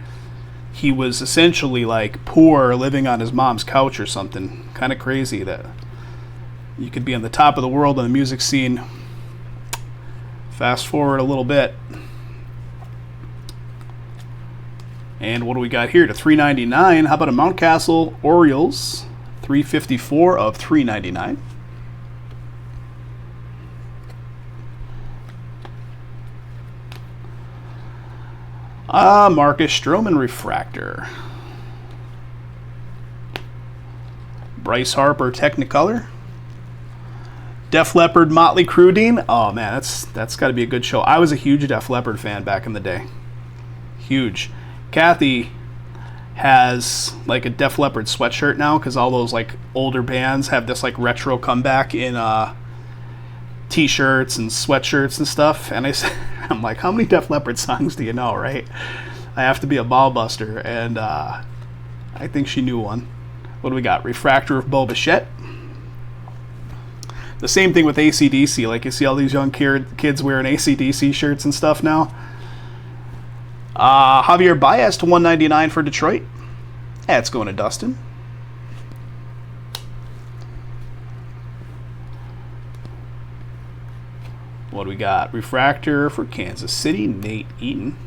he was essentially like poor, living on his mom's couch or something. Kind of crazy that you could be on the top of the world in the music scene. Fast forward a little bit. And what do we got here? To $3.99. How about a Mountcastle Orioles? $3.54 of $3.99. Marcus Stroman Refractor. Bryce Harper Technicolor. Def Leppard Motley Crue Dean. Oh man, that's got to be a good show. I was a huge Def Leppard fan back in the day. Huge. Kathy has like a Def Leppard sweatshirt now because all those like older bands have this like retro comeback in t-shirts and sweatshirts and stuff. And I'm like, how many Def Leppard songs do you know, right? I have to be a ball buster, and I think she knew one. What do we got? Refractor of Bo Bichette. The same thing with AC/DC. Like you see all these young kids wearing AC/DC shirts and stuff now. Javier Baez to $1.99 for Detroit. That's going to Dustin. What do we got? Refractor for Kansas City, Nate Eaton.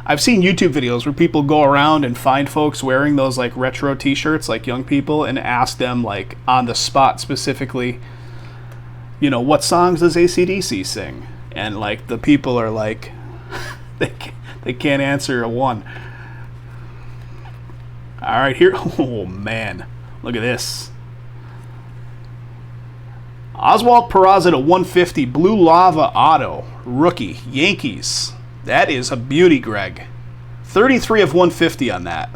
I've seen YouTube videos where people go around and find folks wearing those like retro t-shirts, like young people, and ask them like on the spot specifically, what songs does AC/DC sing? And like the people are like, they can't answer a one. All right, here. Oh man, look at this. Oswald Peraza to $150, Blue Lava Auto, rookie, Yankees. That is a beauty, Greg. 33 of 150 on that.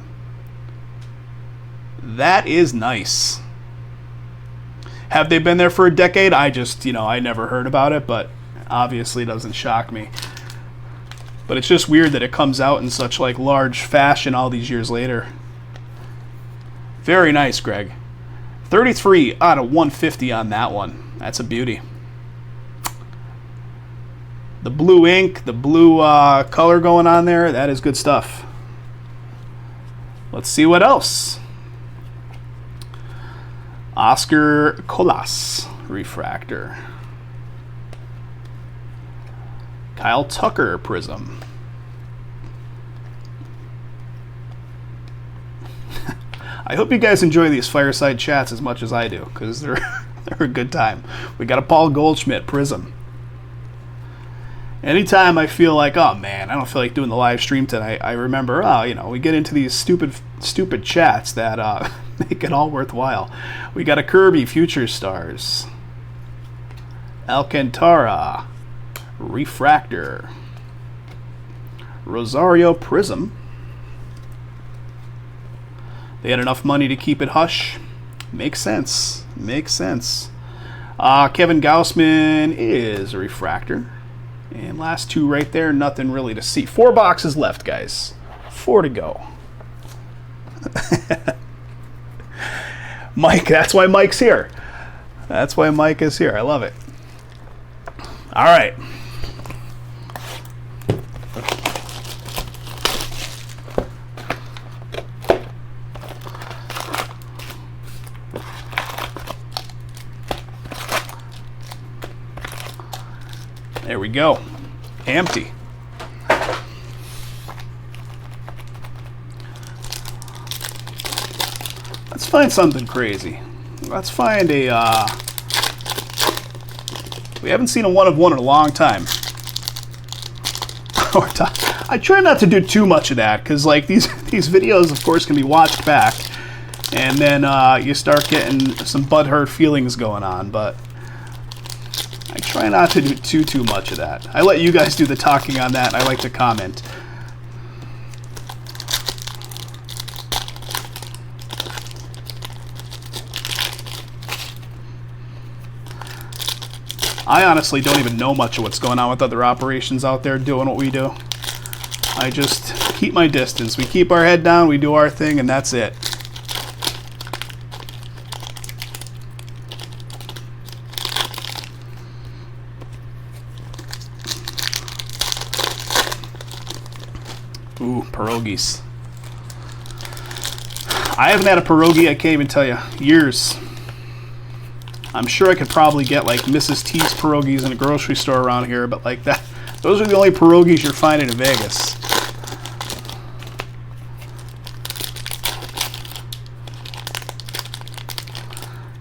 That is nice. Have they been there for a decade? I just, I never heard about it, but obviously doesn't shock me. But it's just weird that it comes out in such like large fashion all these years later. Very nice, Greg. 33 out of 150 on that one. That's a beauty. The blue ink, the blue color going on there, that is good stuff. Let's see what else. Oscar Colas, refractor. Kyle Tucker, prism. I hope you guys enjoy these fireside chats as much as I do, because they're a good time. We got a Paul Goldschmidt, prism. Anytime I feel like, oh man, I don't feel like doing the live stream tonight, I remember, we get into these stupid chats that make it all worthwhile. We got a Kirby, Future Stars. Alcantara, refractor. Rosario, prism. They had enough money to keep it hush. Makes sense. Makes sense. Kevin Gaussman is a refractor. And last two right there, nothing really to see. 4 boxes left, guys. 4 to go. Mike, that's why Mike's here. That's why Mike is here. I love it. All right. There we go. Empty. Let's find something crazy. Let's find a... we haven't seen a 1 of 1 in a long time. I try not to do too much of that, because like these videos, of course, can be watched back, and then you start getting some butthurt feelings going on, but I try not to do too much of that. I let you guys do the talking on that. I like to comment. I honestly don't even know much of what's going on with other operations out there doing what we do. I just keep my distance. We keep our head down, we do our thing, and that's it. Ooh, pierogies. I haven't had a pierogi, I can't even tell you, years. I'm sure I could probably get like Mrs. T's pierogies in a grocery store around here, but like that, those are the only pierogies you're finding in Vegas.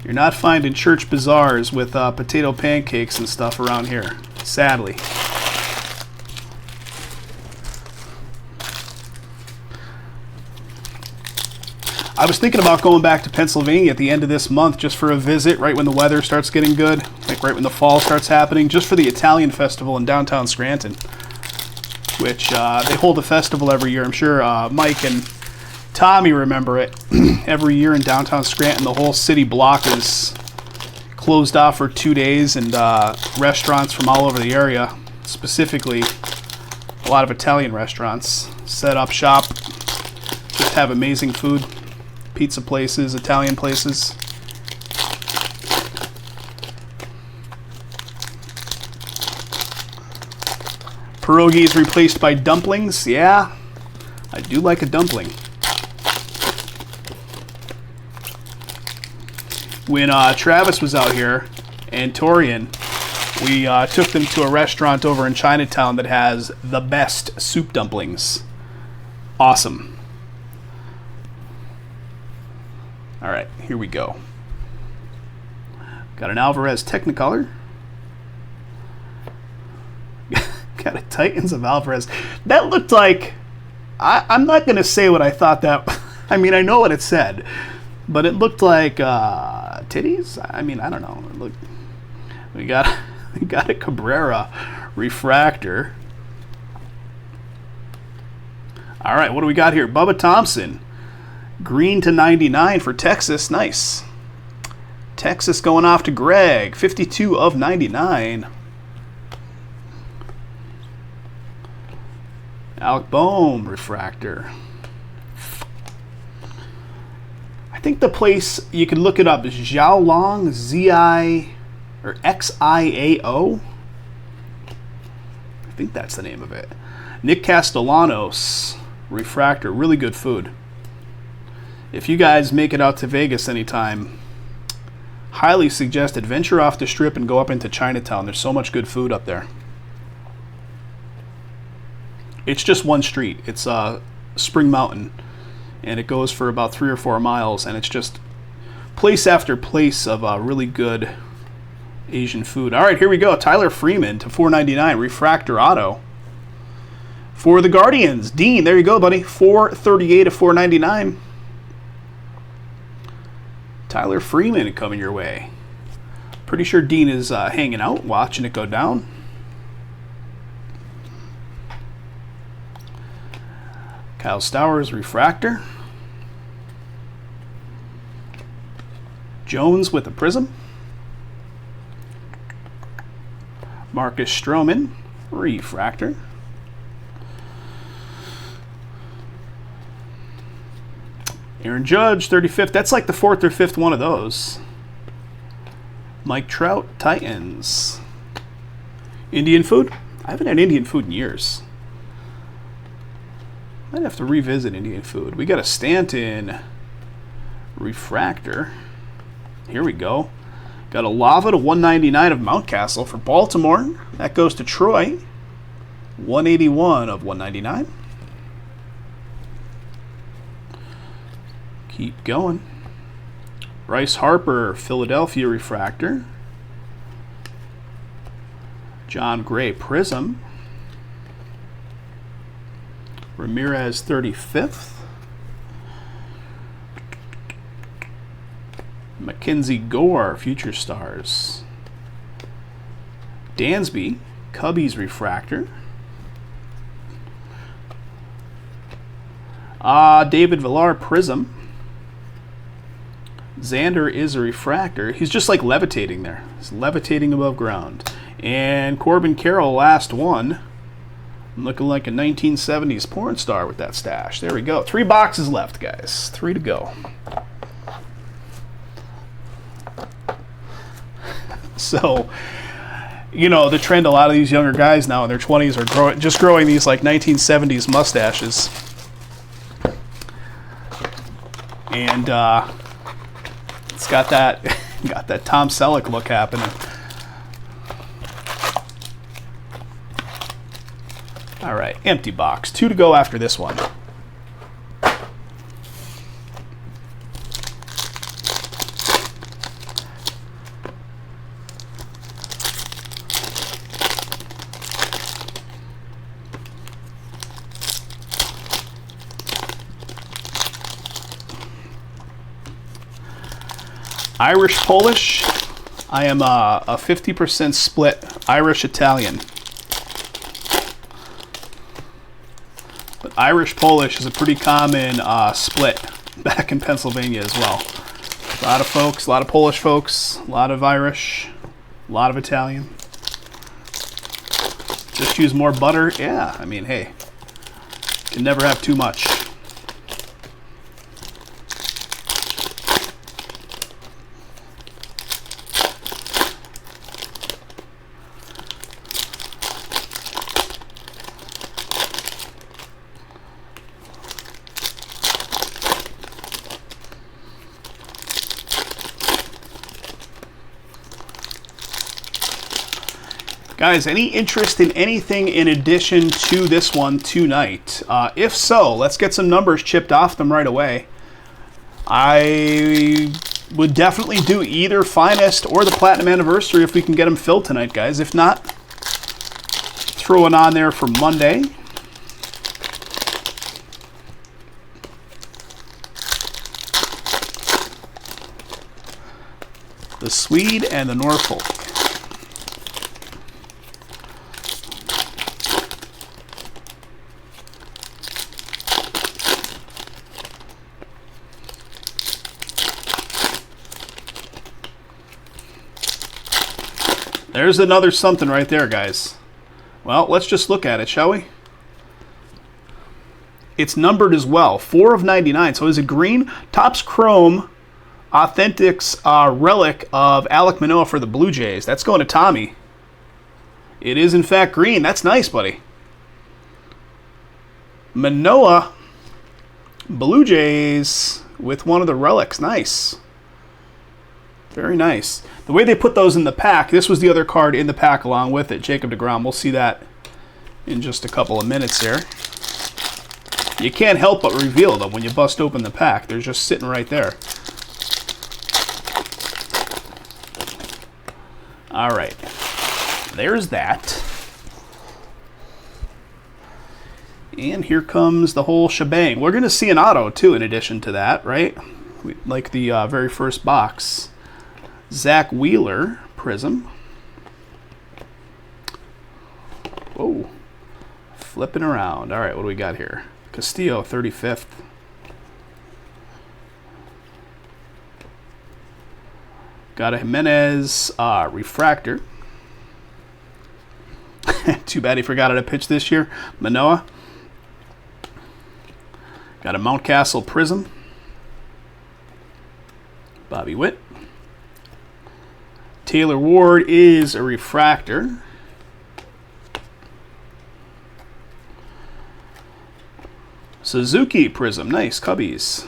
You're not finding church bazaars with potato pancakes and stuff around here, sadly. I was thinking about going back to Pennsylvania at the end of this month just for a visit, right when the weather starts getting good, like right when the fall starts happening, just for the Italian festival in downtown Scranton, which they hold a festival every year. I'm sure Mike and Tommy remember it. Every year in downtown Scranton, the whole city block is closed off for 2 days, and restaurants from all over the area, specifically a lot of Italian restaurants, set up shop, just have amazing food. Pizza places, Italian places. Pierogies replaced by dumplings. Yeah, I do like a dumpling. When Travis was out here and Torian, we took them to a restaurant over in Chinatown that has the best soup dumplings. Awesome. All right, here we go. Got an Alvarez Technicolor. Got a Titans of Alvarez. That looked like... I'm not going to say what I thought that... I mean, I know what it said. But it looked like titties? I mean, I don't know. Look, we got a Cabrera refractor. All right, what do we got here? Bubba Thompson. Green to 99 for Texas. Nice. Texas going off to Greg. 52 of 99. Alec Bohm refractor. I think the place, you can look it up, is Xiaolong, Z-I, or X-I-A-O. I think that's the name of it. Nick Castellanos refractor. Really good food. If you guys make it out to Vegas anytime, highly suggested venture off the strip and go up into Chinatown. There's so much good food up there. It's just one street. It's Spring Mountain, and it goes for about 3 or 4 miles, and it's just place after place of really good Asian food. All right, here we go. Tyler Freeman to $4.99, refractor auto. For the Guardians, Dean, there you go, buddy. $4.38 to $4.99. Tyler Freeman coming your way. Pretty sure Dean is hanging out, watching it go down. Kyle Stowers, refractor. Jones with a prism. Marcus Stroman, refractor. Aaron Judge, 35th. That's like the 4th or 5th one of those. Mike Trout, Titans. Indian food? I haven't had Indian food in years. Might have to revisit Indian food. We got a Stanton refractor. Here we go. Got a Lava to $199 of Mountcastle for Baltimore. That goes to Troy. $181 of $199. Keep going. Bryce Harper, Philadelphia refractor. John Gray, prism. Ramirez, 35th. Mackenzie Gore, Future Stars. Dansby, Cubbies refractor. David Villar, prism. Xander is a refractor. He's just like levitating there. He's levitating above ground. And Corbin Carroll, last one. Looking like a 1970s porn star with that stash. There we go. 3 boxes left, guys. 3 to go. So, you know, the trend, a lot of these younger guys now in their 20s are just growing these like 1970s mustaches. And it's got that Tom Selleck look happening. All right, empty box. 2 to go after this one. Irish Polish. I am a 50% split Irish Italian. But Irish Polish is a pretty common split back in Pennsylvania as well. A lot of folks, a lot of Polish folks, a lot of Irish, a lot of Italian. Just use more butter. Yeah, I mean, hey, can never have too much. Guys, any interest in anything in addition to this one tonight? If so, let's get some numbers chipped off them right away. I would definitely do either Finest or the Platinum Anniversary if we can get them filled tonight, guys. If not, throw it on there for Monday. The Swede and the Norfolk. There's another something right there, guys. Well, let's just look at it, shall we? It's numbered as well, 4 of 99. So is it green? Topps Chrome Authentics relic of Alek Manoah for the Blue Jays. That's going to Tommy. It is, in fact, green. That's nice, buddy. Manoah, Blue Jays with one of the relics. Nice. Very nice. The way they put those in the pack, this was the other card in the pack along with it, Jacob deGrom. We'll see that in just a couple of minutes here. You can't help but reveal them when you bust open the pack. They're just sitting right there. All right. There's that. And here comes the whole shebang. We're going to see an auto, too, in addition to that, right? Like the very first box. Zach Wheeler, Prism. Whoa. Flipping around. All right, what do we got here? Castillo, 35th. Got a Jimenez refractor. Too bad he forgot how to pitch this year. Manoah. Got a Mountcastle Prism. Bobby Witt. Taylor Ward is a refractor. Suzuki Prism. Nice. Cubbies.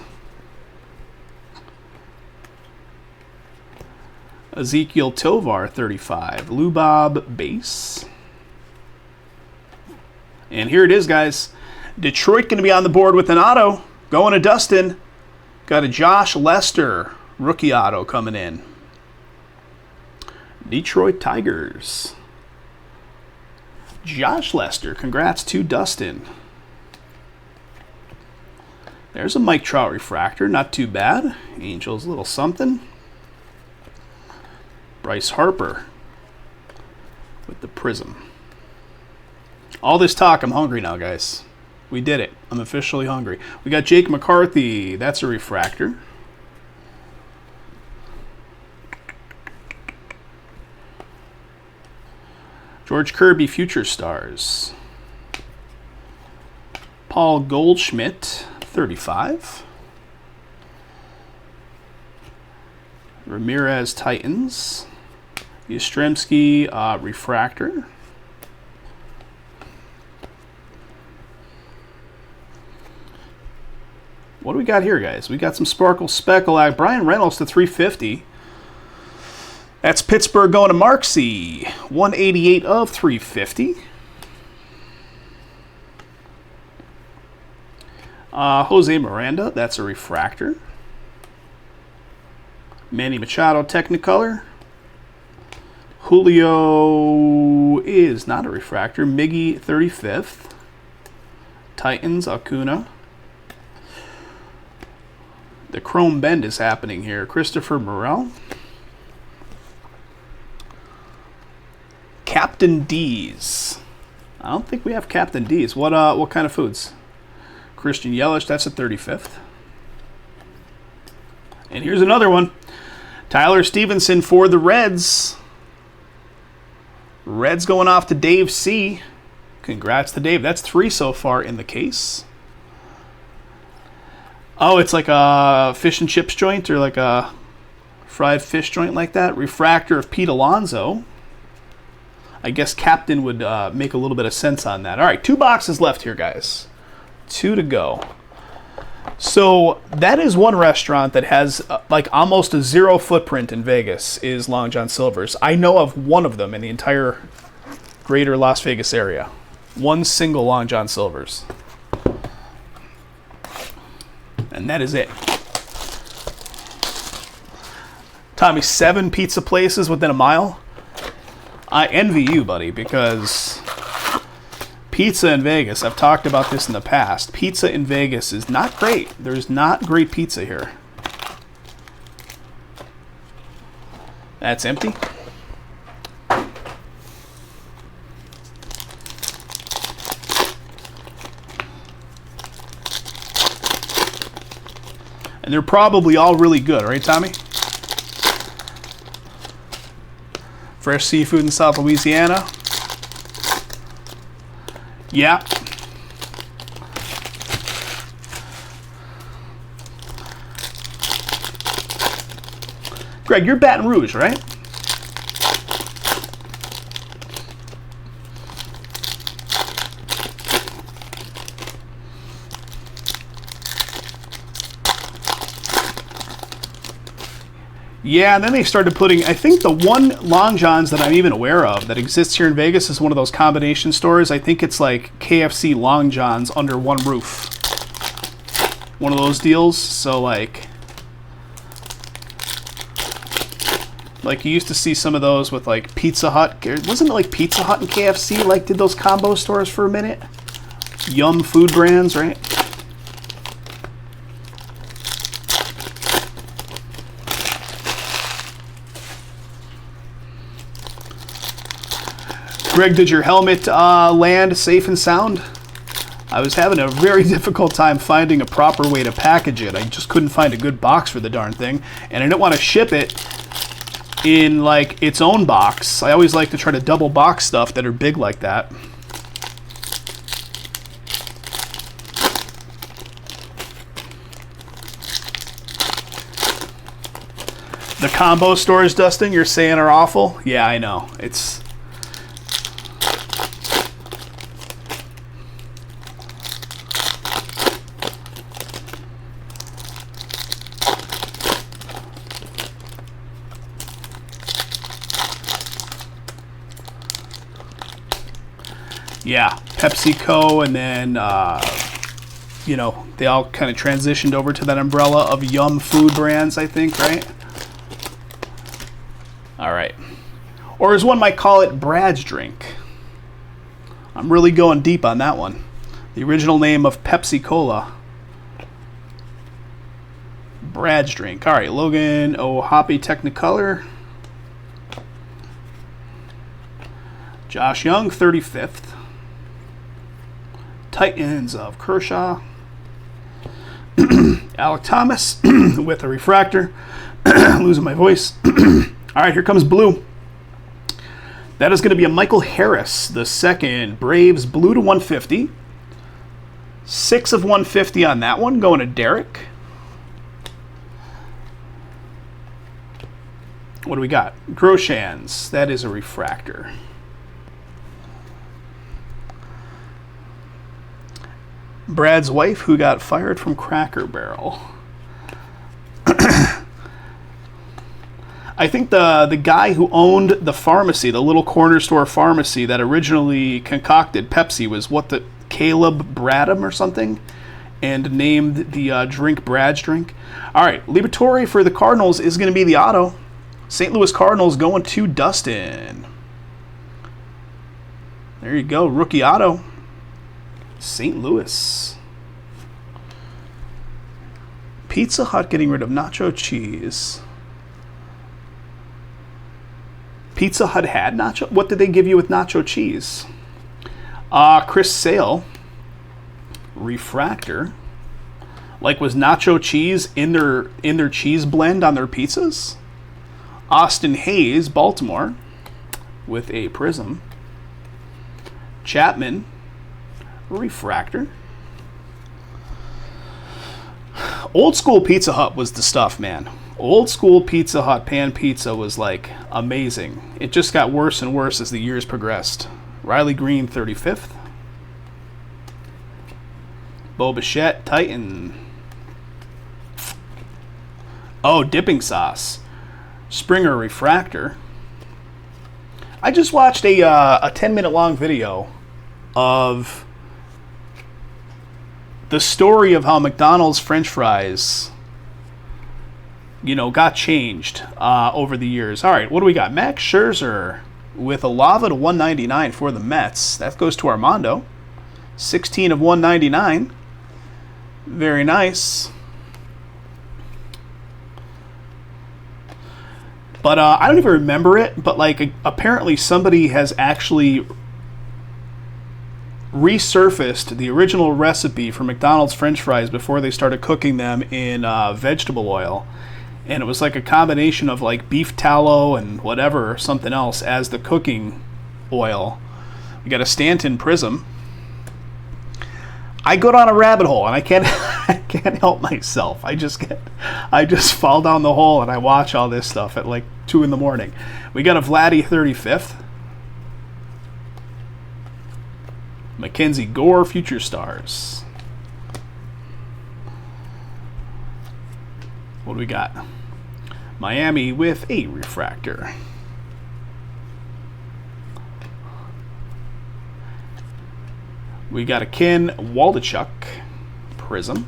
Ezekiel Tovar, 35. Lubob base. And here it is, guys. Detroit going to be on the board with an auto. Going to Dustin. Got a Josh Lester rookie auto coming in. Detroit Tigers. Josh Lester. Congrats to Dustin. There's a Mike Trout refractor. Not too bad. Angels, a little something. Bryce Harper with the Prism. All this talk, I'm hungry now, guys. We did it. I'm officially hungry. We got Jake McCarthy. That's a refractor. George Kirby, Future Stars. Paul Goldschmidt, 35. Ramirez, Titans. Yastrzemski, refractor. What do we got here, guys? We got some Sparkle Speckle. Brian Reynolds to 350. That's Pittsburgh going to Marksy. 188 of 350. Jose Miranda, that's a refractor. Manny Machado, Technicolor. Julio is not a refractor. Miggy, 35th. Titans, Acuna. The Chrome Bend is happening here. Christopher Morel. Captain D's. I don't think we have Captain D's. What kind of foods? Christian Yelich, that's a 35th. And here's another one. Tyler Stevenson for the Reds. Reds going off to Dave C. Congrats to Dave. That's 3 so far in the case. Oh, it's like a fish and chips joint or like a fried fish joint like that. Refractor of Pete Alonso. I guess Captain would make a little bit of sense on that. All right, 2 boxes left here, guys. 2 to go. So that is one restaurant that has like almost a 0 footprint in Vegas is Long John Silver's. I know of one of them in the entire greater Las Vegas area. One single Long John Silver's. And that is it. Tommy, 7 pizza places within a mile? I envy you, buddy, because pizza in Vegas, I've talked about this in the past. Pizza in Vegas is not great. There's not great pizza here. That's empty. And they're probably all really good, right, Tommy? Fresh seafood in South Louisiana. Yeah. Greg, you're Baton Rouge, right? Yeah, and then they started putting, I think the one Long John's that I'm even aware of that exists here in Vegas is one of those combination stores. I think it's like KFC Long John's under one roof. One of those deals. So like you used to see some of those with like Pizza Hut. Wasn't it like Pizza Hut and KFC like did those combo stores for a minute? Yum Food Brands, right? Greg, did your helmet land safe and sound? I was having a very difficult time finding a proper way to package it. I just couldn't find a good box for the darn thing, and I didn't want to ship it in like its own box. I always like to try to double box stuff that are big like that. The combo stores, Dustin, you're saying are awful? Yeah, I know. It's... Yeah, PepsiCo, and then, you know, they all kind of transitioned over to that umbrella of Yum Food Brands, I think, right? All right. Or as one might call it, Brad's Drink. I'm really going deep on that one. The original name of Pepsi Cola. Brad's Drink. All right, Logan O'Hoppe Technicolor. Josh Young, 35th. Titans of Kershaw. Alec Thomas with a refractor. Losing my voice. All right, here comes blue. That is going to be a Michael Harris, the second. Braves blue to 150. 6 of 150 on that one, going to Derek. What do we got? Groshans. That is a refractor. Brad's wife, who got fired from Cracker Barrel. I think the guy who owned the pharmacy, the little corner store pharmacy that originally concocted Pepsi, was Caleb Bradham or something, and named the drink Brad's Drink. All right, Liberatore for the Cardinals is going to be the auto. St. Louis Cardinals going to Dustin. There you go, rookie auto. St. Louis. Pizza Hut getting rid of nacho cheese. Pizza Hut had nacho. What did they give you with nacho cheese? Chris Sale. Refractor. Like, was nacho cheese in their cheese blend on their pizzas? Austin Hayes, Baltimore, with a prism. Chapman. Refractor. Old school Pizza Hut was the stuff, man. Old school Pizza Hut pan pizza was like amazing. It just got worse and worse as the years progressed. Riley Green, 35th. Bo Bichette, Titan. Oh, dipping sauce. Springer refractor. I just watched a 10-minute long video of the story of how McDonald's French fries, you know, got changed over the years. All right, what do we got? Max Scherzer with a lava to 199 for the Mets. That goes to Armando. 16 of 199. Very nice. But I don't even remember it, but like apparently somebody has actually resurfaced the original recipe for McDonald's French fries before they started cooking them in vegetable oil. And it was like a combination of like beef tallow and whatever, something else as the cooking oil. We got a Stanton Prism. I go down a rabbit hole and I can't help myself. I just fall down the hole and I watch all this stuff at like 2 a.m. We got a Vladdy 35th. Mackenzie Gore, Future Stars. What do we got? Miami with a refractor. We got a Ken Waldachuk prism.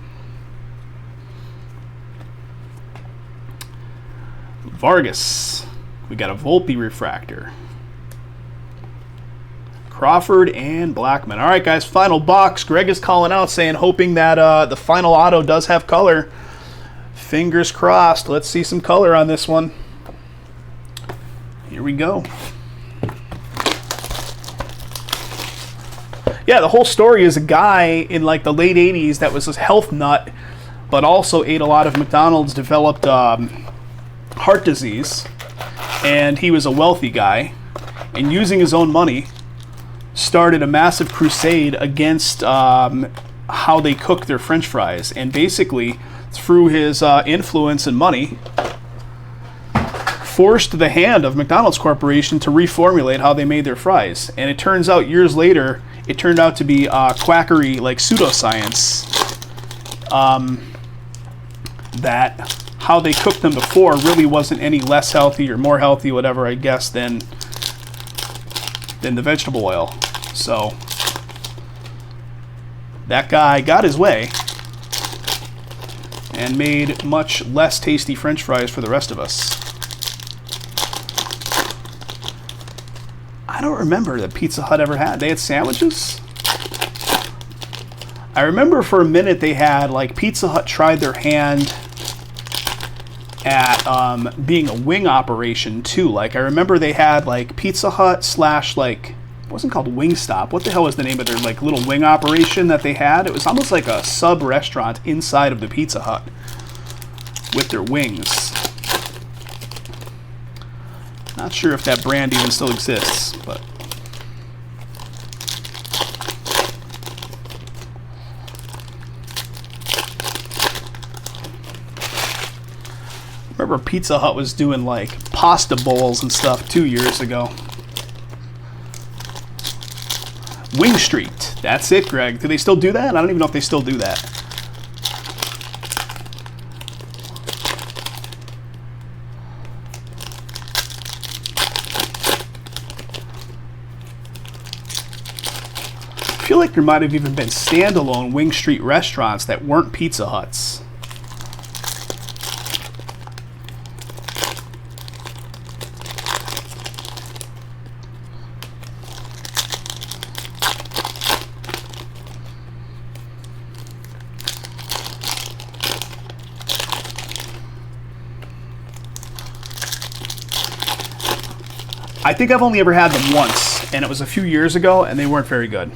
Vargas. We got a Volpe refractor. Crawford and Blackman. All right, guys, final box. Greg is calling out saying, hoping that the final auto does have color. Fingers crossed. Let's see some color on this one. Here we go. Yeah, the whole story is a guy in like the late 80s that was a health nut, but also ate a lot of McDonald's, developed heart disease, and he was a wealthy guy, and using his own money, started a massive crusade against how they cook their French fries, and basically, through his influence and money, forced the hand of McDonald's Corporation to reformulate how they made their fries. And it turns out, years later, it turned out to be quackery, like pseudoscience, that how they cooked them before really wasn't any less healthy or more healthy, whatever, I guess, than the vegetable oil. So that guy got his way and made much less tasty French fries for the rest of us. I don't remember that Pizza Hut ever had. They had sandwiches? I remember for a minute they had, like, Pizza Hut tried their hand at being a wing operation too. Like, I remember they had like Pizza Hut slash, like, it wasn't called Wingstop. What the hell was the name of their like little wing operation that they had? It was almost like a sub restaurant inside of the Pizza Hut with their wings. Not sure if that brand even still exists, but remember Pizza Hut was doing like pasta bowls and stuff 2 years ago. Wing Street. That's it, Greg. Do they still do that? I don't even know if they still do that. I feel like there might have even been standalone Wing Street restaurants that weren't Pizza Huts. I think I've only ever had them once, and it was a few years ago, and they weren't very good.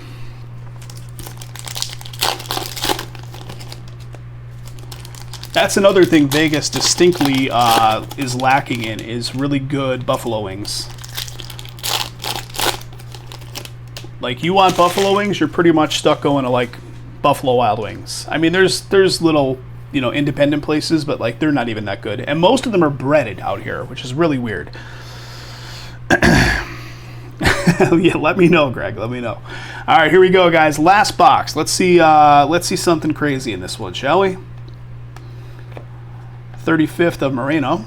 That's another thing Vegas distinctly is lacking in, is really good buffalo wings. Like, you want buffalo wings, you're pretty much stuck going to, like, Buffalo Wild Wings. I mean, there's little, you know, independent places, but, like, they're not even that good. And most of them are breaded out here, which is really weird. Yeah, let me know, Greg. Let me know. All right, here we go, guys. Last box. Let's see something crazy in this one, shall we? 35th of Moreno.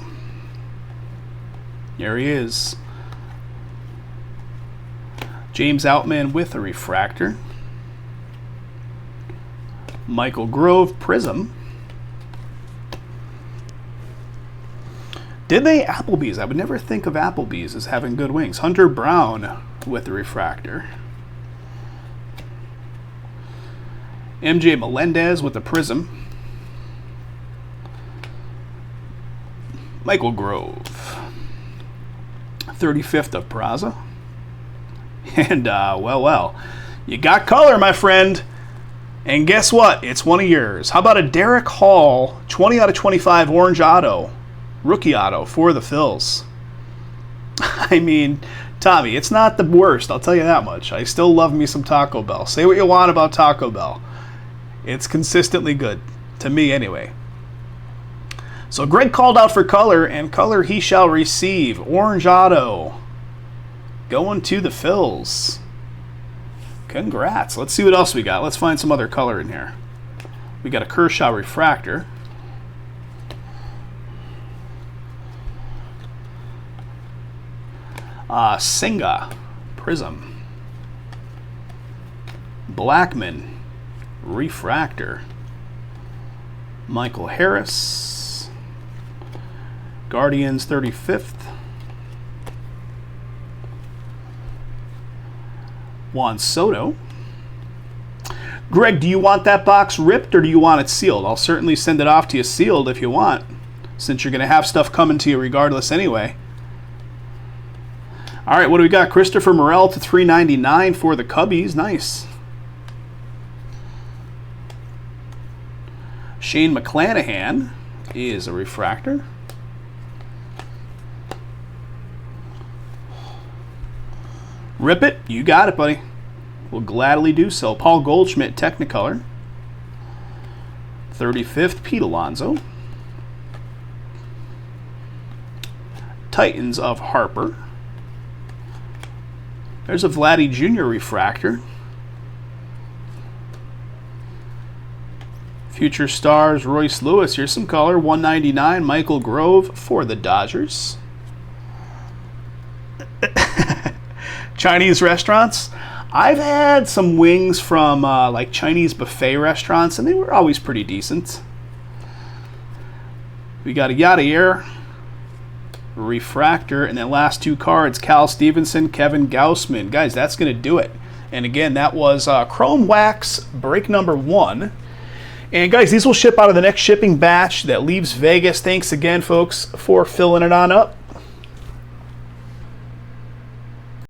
Here he is. James Outman with a refractor. Michael Grove prism. Did they? Applebee's. I would never think of Applebee's as having good wings. Hunter Brown with the refractor. MJ Melendez with the prism. Michael Grove. 35th of Peraza. And, well, you got color, my friend. And guess what? It's one of yours. How about a Derek Hall 20 out of 25 orange auto? Rookie auto for the Phils. I mean, Tommy, it's not the worst, I'll tell you that much. I still love me some Taco Bell. Say what you want about Taco Bell. It's consistently good. To me, anyway. So Greg called out for color, and color he shall receive. Orange auto. Going to the Phils. Congrats. Let's see what else we got. Let's find some other color in here. We got a Kershaw refractor. Senga, Prism. Blackman, Refractor. Michael Harris. Guardians 35th. Juan Soto. Greg, do you want that box ripped or do you want it sealed? I'll certainly send it off to you sealed if you want, since you're going to have stuff coming to you regardless anyway. All right, what do we got? Christopher Morel to $3.99 for the Cubbies. Nice. Shane McClanahan is a refractor. Rip it. You got it, buddy. We'll gladly do so. Paul Goldschmidt, Technicolor. 35th, Pete Alonso. Titans of Harper. There's a Vladdy Jr. refractor. Future Stars, Royce Lewis. Here's some color. $1.99, Michael Grove for the Dodgers. Chinese restaurants. I've had some wings from like Chinese buffet restaurants, and they were always pretty decent. We got a Yadier refractor, and then last two cards, Cal Stevenson, Kevin Gausman. Guys, that's going to do it. And again, that was Chrome Wax break number 1. And guys, these will ship out of the next shipping batch that leaves Vegas. Thanks again, folks, for filling it on up.